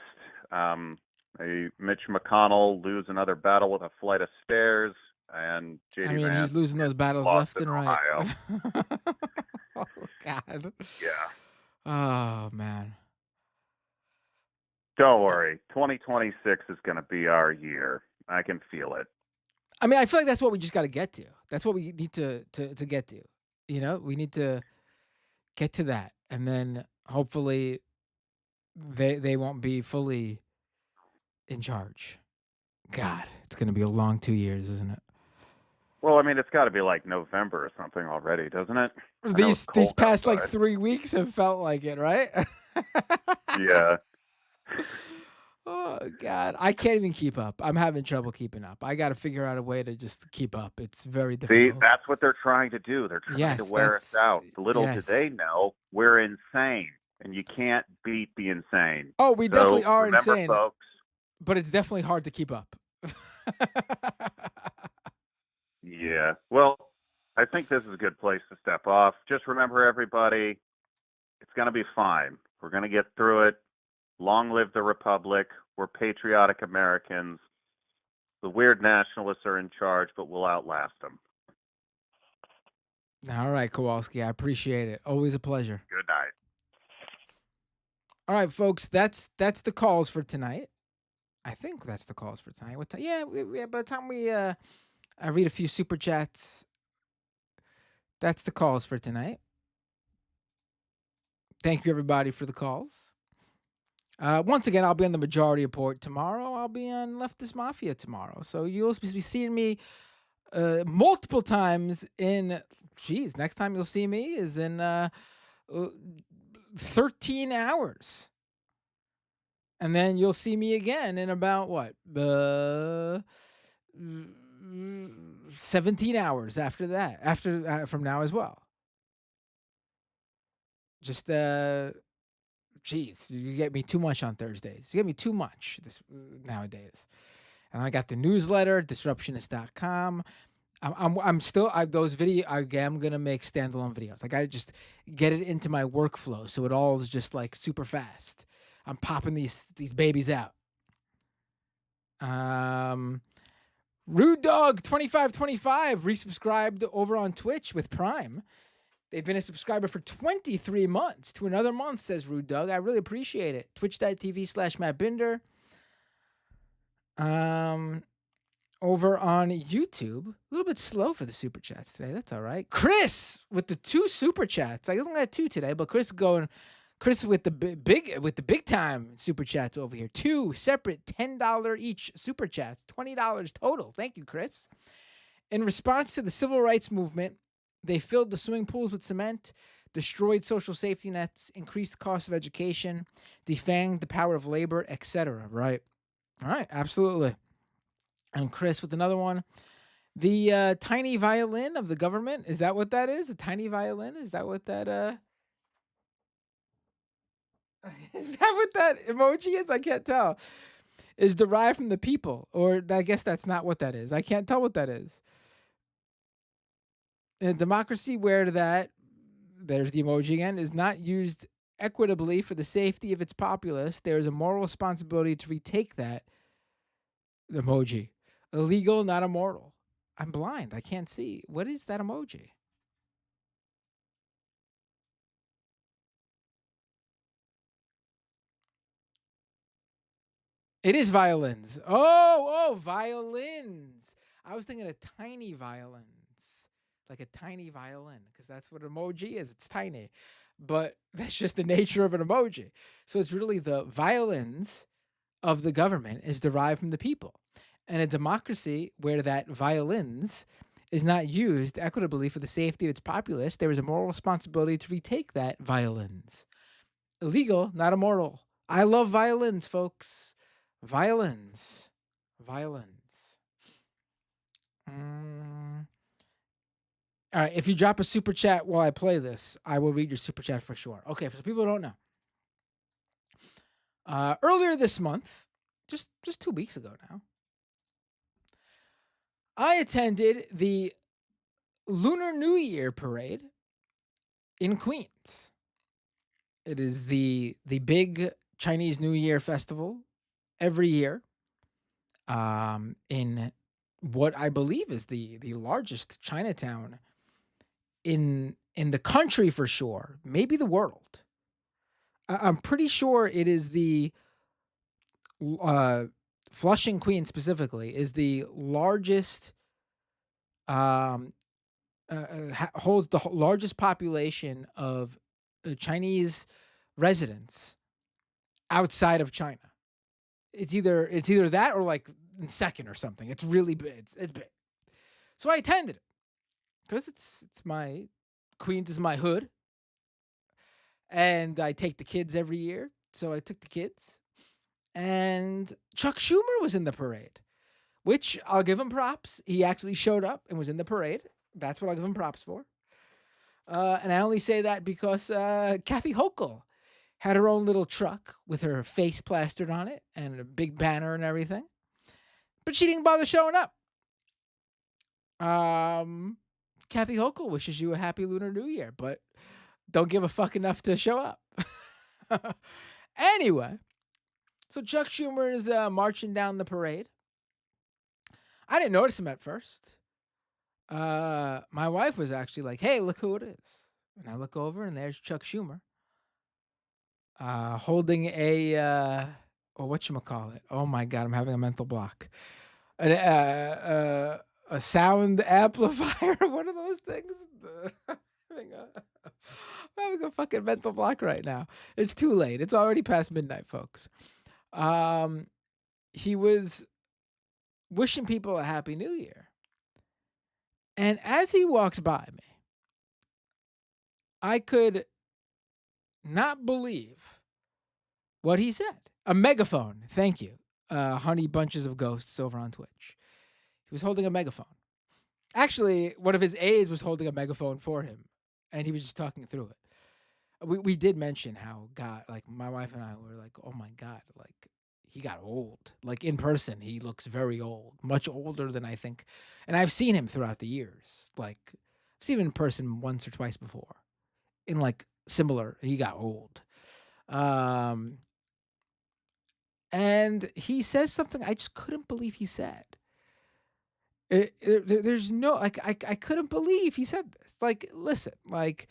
Mitch McConnell lose another battle with a flight of stairs, and JD I mean, Vance he's losing those battles lost left in and right. Ohio. Oh God. Yeah. Oh man. Don't worry. 2026 is going to be our year. I can feel it. I mean, I feel like that's what we just got to get to. That's what we need to get to. You know, we need to get to that, and then hopefully they won't be fully in charge. God, it's going to be a long 2 years, isn't it? Well, I mean, it's got to be like November or something already, doesn't it? I know These it's cold past like outside. 3 weeks have felt like it, right? Yeah. Oh God, I can't even keep up. I'm having trouble keeping up. I got to figure out a way to just keep up. It's very See, difficult. that's what they're trying to do. They're trying to Yes, wear us that's- out. Little do yes. they know, we're insane, and you can't beat the insane. Oh, we So definitely are remember, insane, folks. but it's definitely hard to keep up. Yeah. Well, I think this is a good place to step off. Just remember, everybody, it's going to be fine. We're going to get through it. Long live the Republic. We're patriotic Americans. The weird nationalists are in charge, but we'll outlast them. All right, Kowalski, I appreciate it. Always a pleasure. Good night. All right, folks, that's the calls for tonight. I think that's the calls for tonight. What time? Yeah, by the time I read a few super chats, that's the calls for tonight. Thank you, everybody, for the calls. Once again, I'll be on the Majority Report tomorrow. I'll be on Leftist Mafia tomorrow. So you'll be seeing me multiple times in, next time you'll see me is in 13 hours. And then you'll see me again in about, 17 hours after that, from now as well. Just, you get me too much on Thursdays. You get me too much nowadays. And I got the newsletter, disruptionist.com. I'm still those video. I am gonna make standalone videos. Like I just get it into my workflow, so it all is just like super fast. I'm popping these babies out. Rude Dog 2525 resubscribed over on Twitch with Prime. They've been a subscriber for 23 months to another month, says Rude Dog. I really appreciate it. Twitch.tv/Matt Binder. Over on YouTube, a little bit slow for the super chats today. That's all right. Chris with the 2 super chats. I only got 2 today, but Chris with the big time super chats over here. 2 separate $10 each super chats, $20 total. Thank you, Chris. In response to the civil rights movement, they filled the swimming pools with cement, destroyed social safety nets, increased the cost of education, defanged the power of labor, etc. Right. All right. Absolutely. And Chris with another one. The tiny violin of the government. Is that what that is? A tiny violin? Is that what that is that what that emoji is? I can't tell. Is derived from the people. Or I guess that's not what that is. I can't tell what that is. In a democracy where there's the emoji again, is not used equitably for the safety of its populace, there is a moral responsibility to retake that emoji. Illegal, not immoral. I'm blind. I can't see. What is that emoji? It is violins. Oh, violins. I was thinking of tiny violins, like a tiny violin, because that's what emoji is. It's tiny, but that's just the nature of an emoji. So it's really the violins of the government is derived from the people. And a democracy where that violins is not used equitably for the safety of its populace, there is a moral responsibility to retake that violins. Illegal, not immoral. I love violins, folks. Violins. Violins. All right, if you drop a super chat while I play this, I will read your super chat for sure. Okay, for people who don't know. Earlier this month, just 2 weeks ago now, I attended the Lunar New Year parade in Queens. It is the big Chinese New Year festival every year in what I believe is the largest Chinatown in the country for sure, maybe the world. I'm pretty sure it is the Flushing, Queens specifically, is the largest, holds the largest population of Chinese residents outside of China. It's either that or like in second or something. It's really big. It's big. So I attended it because it's my Queens is my hood, and I take the kids every year. So I took the kids, and Chuck Schumer was in the parade, which I'll give him props. He actually showed up and was in the parade. That's what I'll give him props for. And I only say that because Kathy Hochul had her own little truck with her face plastered on it and a big banner and everything. But she didn't bother showing up. Kathy Hochul wishes you a happy Lunar New Year, but don't give a fuck enough to show up. Anyway, so Chuck Schumer is marching down the parade. I didn't notice him at first. My wife was actually like, "Hey, look who it is." And I look over, and there's Chuck Schumer, holding a whatchamacallit. Oh my God, I'm having a mental block. A sound amplifier. What are those things? I'm having a fucking mental block right now. It's too late. It's already past midnight, folks. He was wishing people a happy New Year. And as he walks by me, I could not believe what he said. A megaphone. Thank you. Honey Bunches of Ghosts over on Twitch. He was holding a megaphone. Actually, one of his aides was holding a megaphone for him, and he was just talking through it. We did mention how God, like my wife and I were like, oh my God, like he got old. Like in person, he looks very old, much older than I think. And I've seen him throughout the years. Like I've seen him in person once or twice before. In like similar, he got old. And he says something I just couldn't believe he said. There's no, like, I couldn't believe he said this. Like, listen, like,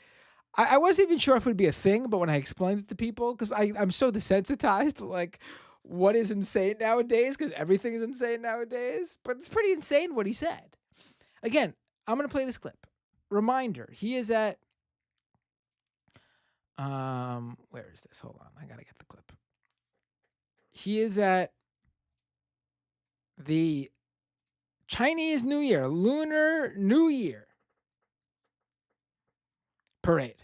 I wasn't even sure if it would be a thing, but when I explained it to people, because I'm so desensitized to, like, what is insane nowadays, because everything is insane nowadays, but it's pretty insane what he said. Again, I'm going to play this clip. Reminder, he is at, where is this? Hold on, I got to get the clip. He is at the Chinese New Year, Lunar New Year parade.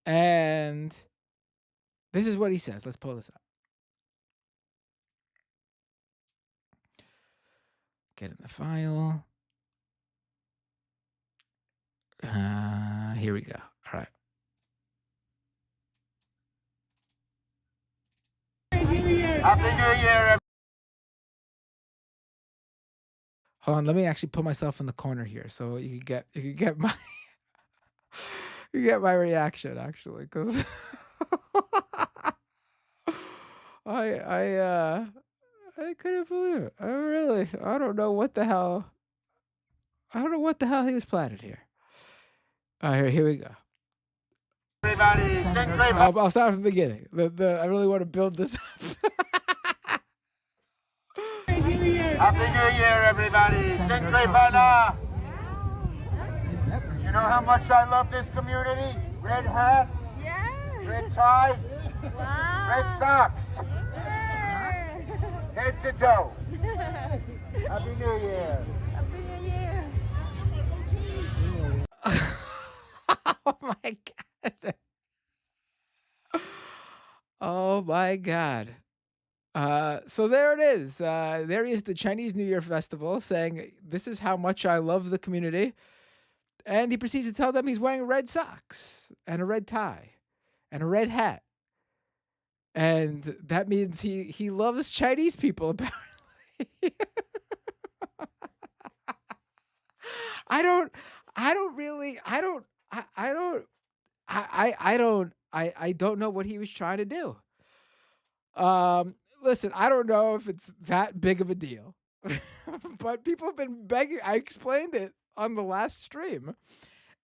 And this is what he says. Let's pull this up. Get in the file. Here we go. All right. Happy New Year. Hold on, let me actually put myself in the corner here so you can get my you get my reaction actually, because I I couldn't believe it. I don't know what the hell. I don't know what the hell he was planning here. All right, here we go. Everybody, sing great. I'll start from the beginning. I really want to build this up. Happy New Year, everybody. Sing great Vana. You know how much I love this community? Red hat, red tie, red socks, head to toe. Happy New Year. Oh my god. Oh my god. So there it is. There is the Chinese New Year festival saying, "This is how much I love the community." And he proceeds to tell them he's wearing red socks and a red tie and a red hat. And that means he loves Chinese people, apparently. I don't know what he was trying to do. Listen, I don't know if it's that big of a deal, but people have been begging. I explained it on the last stream,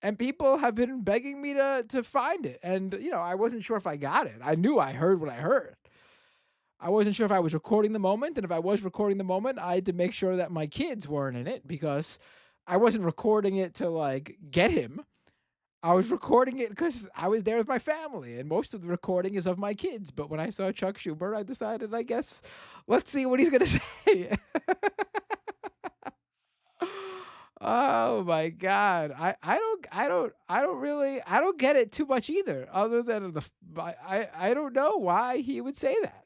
and people have been begging me to find it. And, I wasn't sure if I got it. I knew I heard what I heard. I wasn't sure if I was recording the moment, and if I was recording the moment, I had to make sure that my kids weren't in it, because I wasn't recording it to, get him. I was recording it because I was there with my family, and most of the recording is of my kids. But when I saw Chuck Schumer, I decided, I guess, let's see what he's gonna say. Oh my God, I don't get it too much either. Other than I don't know why he would say that.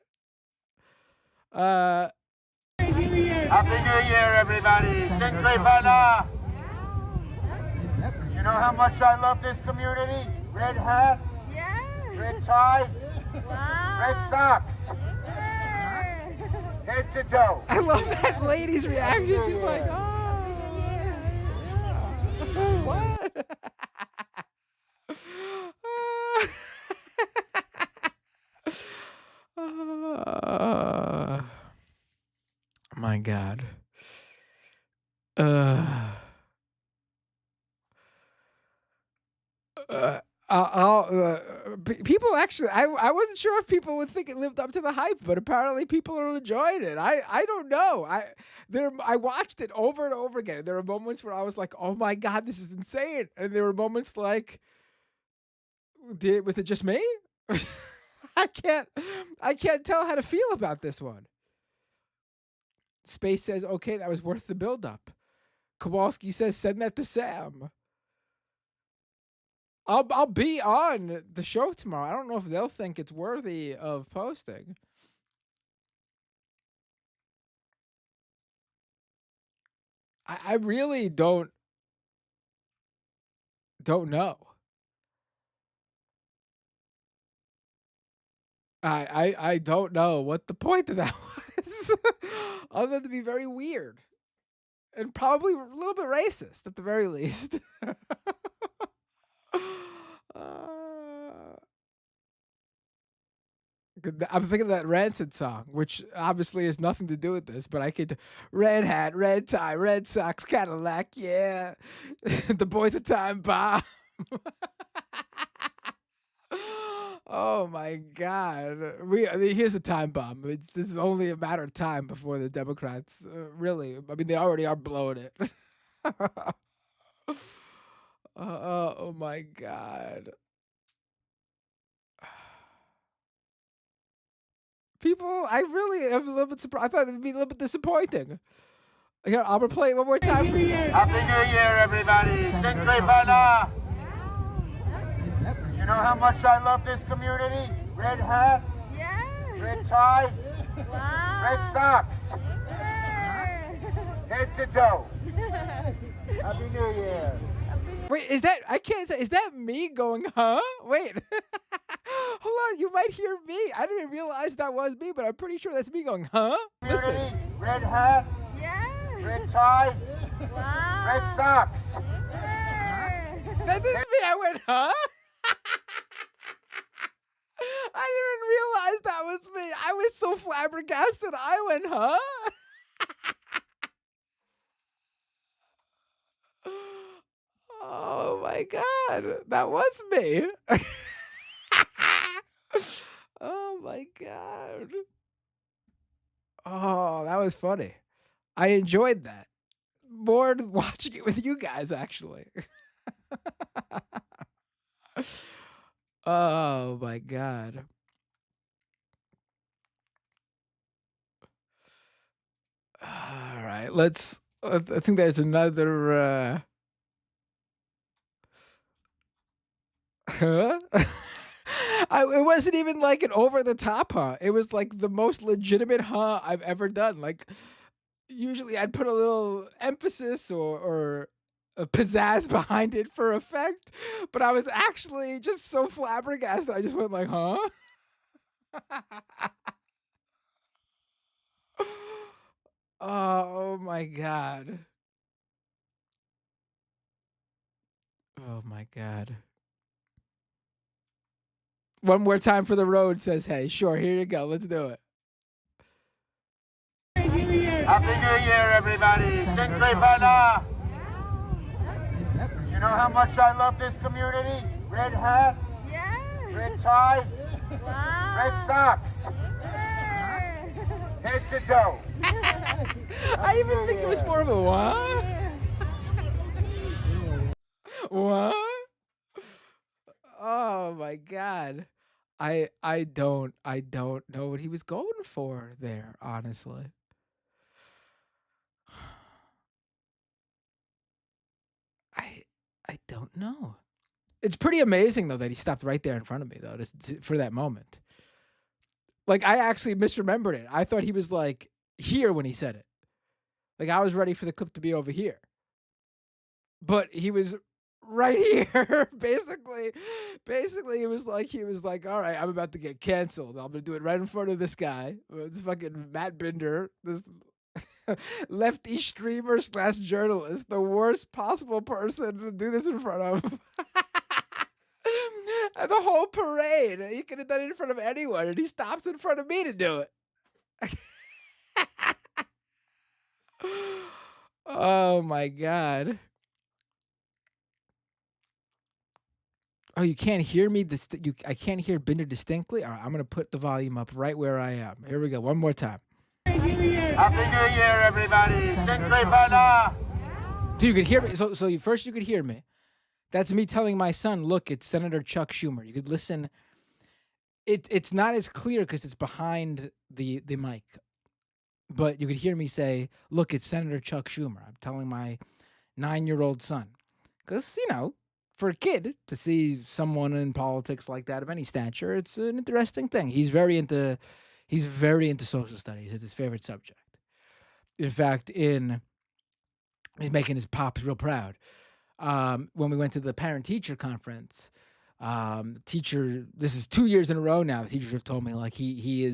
Happy New Year, everybody. Sing great Vana. You know how much I love this community? Red hat, red tie, red socks, head to toe. I love that lady's reaction. She's like, oh. What? My God. People actually, I wasn't sure if people would think it lived up to the hype, but apparently people are enjoying it. I don't know. I watched it over and over again. There were moments where I was like, oh my God, this is insane. And there were moments like, was it just me? I can't tell how to feel about this one. Space says, okay, that was worth the build-up. Kowalski says, send that to Sam. I'll be on the show tomorrow. I don't know if they'll think it's worthy of posting. I really don't know. I don't know what the point of that was, other than to be very weird and probably a little bit racist at the very least. I'm thinking of that Rancid song, which obviously has nothing to do with this, but I could red hat, red tie, red socks, Cadillac, yeah. The boys a time bomb. Oh my God. Here's a time bomb. This is only a matter of time before the Democrats really, they already are blowing it. Oh my God. People, I really am a little bit surprised. I thought it would be a little bit disappointing. Here, I'll play it one more time for you. Happy New Year, everybody. Sing great Vana. You know how much I love this community? Red hat, red tie, red socks, head to toe. Happy New Year. Wait, is that, I can't say, is that me going, huh? Wait. Hold on, you might hear me. I didn't realize that was me, but I'm pretty sure that's me going, huh? Listen. Red hat, red tie, red socks. That is me. I went, huh? I didn't realize that was me. I was so flabbergasted. I went, huh? Oh my God, that was me. Oh my God. Oh, that was funny. I enjoyed that. More than watching it with you guys, actually. Oh my God. All right, let's. I think there's another. Huh? It wasn't even like an over the top huh. It was like the most legitimate huh I've ever done. Like usually I'd put a little emphasis or a pizzazz behind it for effect, but I was actually just so flabbergasted. I just went like, huh? Oh my God. Oh my God. One more time for the road, says hey. Sure, here you go. Let's do it. Happy New Year, everybody. Sinclair Fana. You know how much I love this community? Red hat, red tie, red socks, head to toe. I even think it was more of a what? What? Oh my God. I don't know what he was going for there, honestly. I don't know. It's pretty amazing though that he stopped right there in front of me though, for that moment. Like I actually misremembered it. I thought he was like here when he said it. Like I was ready for the clip to be over here. But he was right here. Basically, it was like he was like, all right, I'm about to get canceled. I'm gonna do it right in front of this guy. This fucking Matt Binder, this lefty streamer / journalist, the worst possible person to do this in front of. And the whole parade. He could have done it in front of anyone, and he stops in front of me to do it. Oh my God. Oh, you can't hear me. I can't hear Binder distinctly. All right, I'm gonna put the volume up right where I am. Here we go. One more time. Happy New Year, everybody. Sinclair Fana. So you could hear me. So first you could hear me. That's me telling my son, look, it's Senator Chuck Schumer. You could listen. It's not as clear because it's behind the mic. But you could hear me say, look, it's Senator Chuck Schumer. I'm telling my 9-year-old son. Because, for a kid to see someone in politics like that of any stature, it's an interesting thing. He's very into social studies. It's his favorite subject. In fact, he's making his pops real proud. When we went to the parent-teacher conference, this is 2 years in a row now, the teachers have told me like he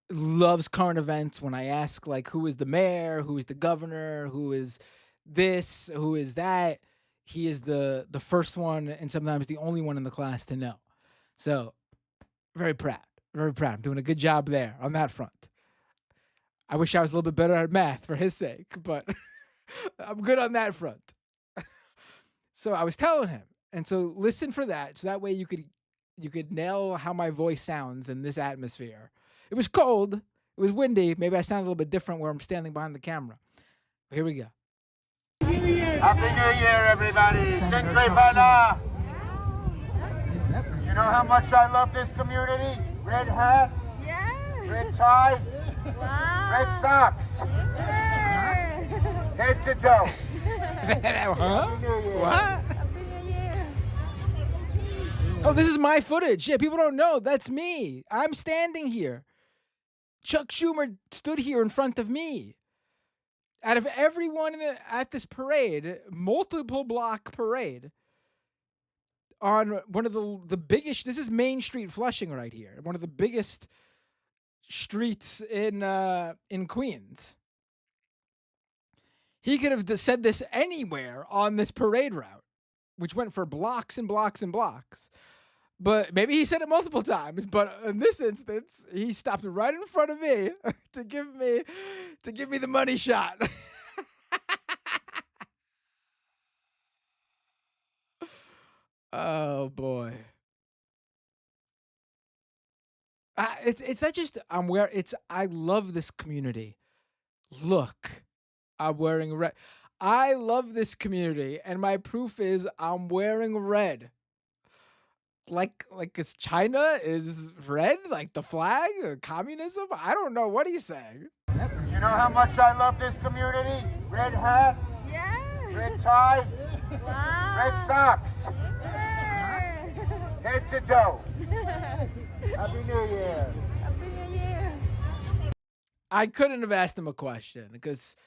loves current events. When I ask like who is the mayor, who is the governor, who is this, who is that, he is the first one and sometimes the only one in the class to know. So very proud. I'm doing a good job there on that front. I wish I was a little bit better at math for his sake, but I'm good on that front. So I was telling him, and so listen for that. So that way you could nail how my voice sounds in this atmosphere. It was cold. It was windy. Maybe I sound a little bit different where I'm standing behind the camera. But here we go. Happy New Year, everybody. Sinclair Fana. You know how much I love this community? Red hat, red tie, red socks, head to toe. Huh? What? Oh, this is my footage. Yeah, people don't know. That's me. I'm standing here. Chuck Schumer stood here in front of me. Out of everyone at this parade, multiple block parade, on one of the biggest, this is Main Street Flushing right here, one of the biggest streets in Queens. He could have said this anywhere on this parade route, which went for blocks and blocks and blocks. But maybe he said it multiple times. But in this instance, he stopped right in front of me to give me the money shot. Oh boy. It's not just I love this community. Look, I'm wearing red. I love this community, and my proof is I'm wearing red. Like is China is red, like the flag, or communism? I don't know what he's saying. You know how much I love this community? Red hat, red tie, red socks, head to toe. Happy New Year. I couldn't have asked him a question because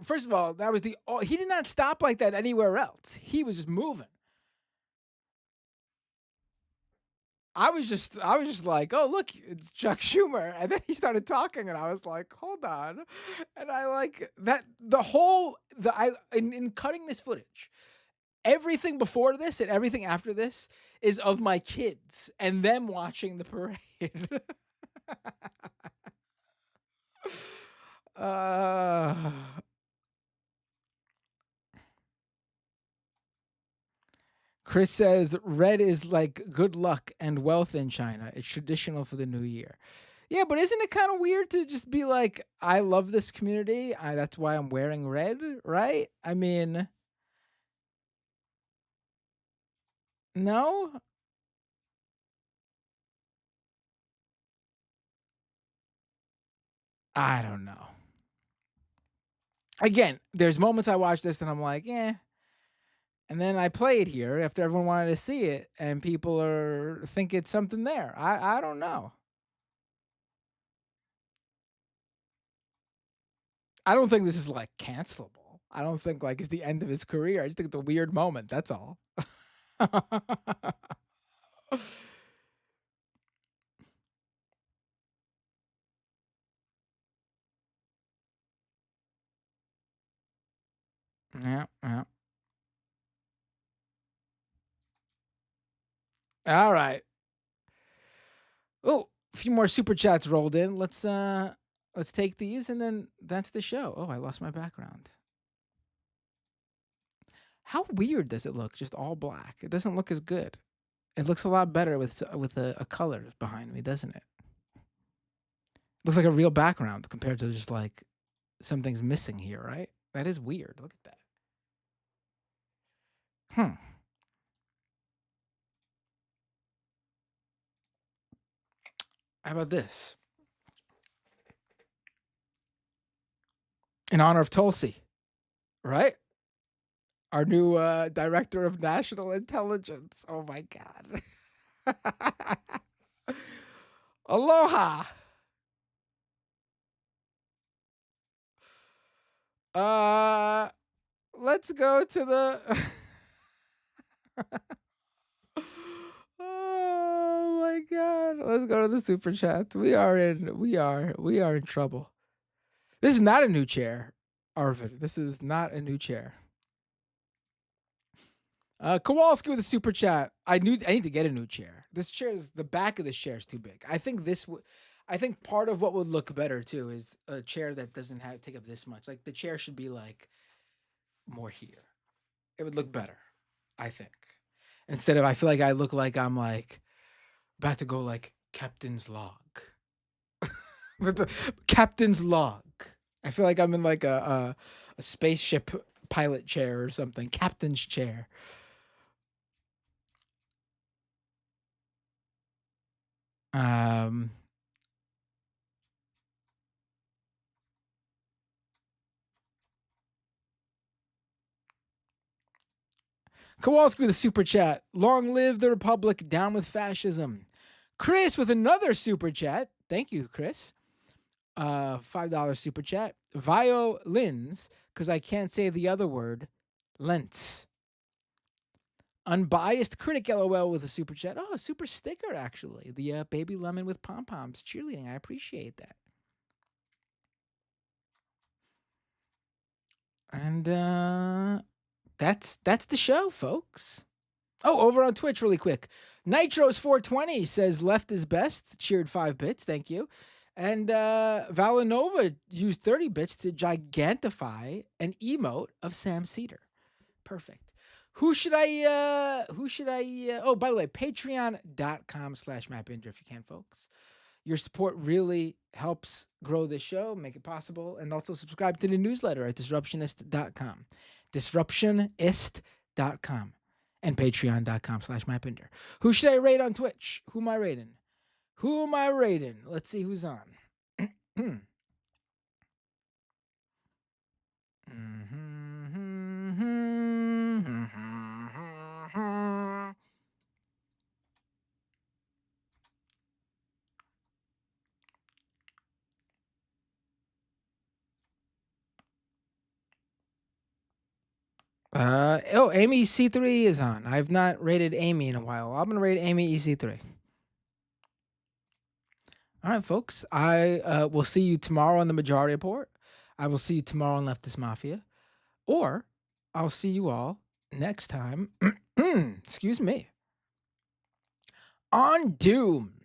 first of all, that was he did not stop like that anywhere else. He was just moving. I was just like, oh look, it's Chuck Schumer, and then he started talking, and I was like, hold on, and I like that in cutting this footage, everything before this and everything after this is of my kids and them watching the parade. uh Chris says red is like good luck and wealth in China. It's traditional for the new year. Yeah, but isn't it kind of weird to just be like, I love this community. That's why I'm wearing red, right? I mean, no? I don't know. Again, there's moments I watch this and I'm like, yeah. And then I play it here after everyone wanted to see it, and people think it's something there. I don't know. I don't think this is like cancelable. I don't think like it's the end of his career. I just think it's a weird moment. That's all. Yeah, yeah. All right. Oh, a few more super chats rolled in. Let's take these, and then that's the show. Oh, I lost my background. How weird does it look? Just all black. It doesn't look as good. It looks a lot better with a color behind me, doesn't it? Looks like a real background compared to just like something's missing here, right? That is weird. Look at that. How about this? In honor of Tulsi, right? Our new director of national intelligence. Oh my God. Aloha. Let's go to the Oh my God. Let's go to the super chats. We are in trouble. This is not a new chair, Arvid. This is not a new chair. Kowalski with a super chat. I need to get a new chair. The back of this chair is too big. I think part of what would look better too is a chair that doesn't take up this much. Like the chair should be like more here. It would look better, I think. Instead of, I feel like I look like I'm like about to go like captain's log. With the captain's log. I feel like I'm in like a spaceship pilot chair or something. Captain's chair. Kowalski with a super chat. Long live the Republic, down with fascism. Chris with another super chat. Thank you, Chris. $5 super chat. Violins, because I can't say the other word. Lents. Unbiased critic LOL with a super chat. Oh, a super sticker, actually. The baby lemon with pom-poms cheerleading. I appreciate that. And that's the show, folks. Oh, over on Twitch really quick. Nitros420 says left is best. Cheered 5 bits. Thank you. And Valanova used 30 bits to gigantify an emote of Sam Cedar. Perfect. Who should I oh, by the way, patreon.com/MattBinder if you can, folks. Your support really helps grow this show, make it possible, and also subscribe to the newsletter at disruptionist.com. Disruptionist.com and patreon.com/MattBinder. Who should I rate on Twitch? Who am I rating? Let's see who's on. Amy C3 is on. I've not rated Amy in a while. I'm gonna rate Amy EC3. All right, folks. I will see you tomorrow on the Majority Report. I will see you tomorrow on Leftist Mafia, or I'll see you all next time. Excuse me. On Doomed.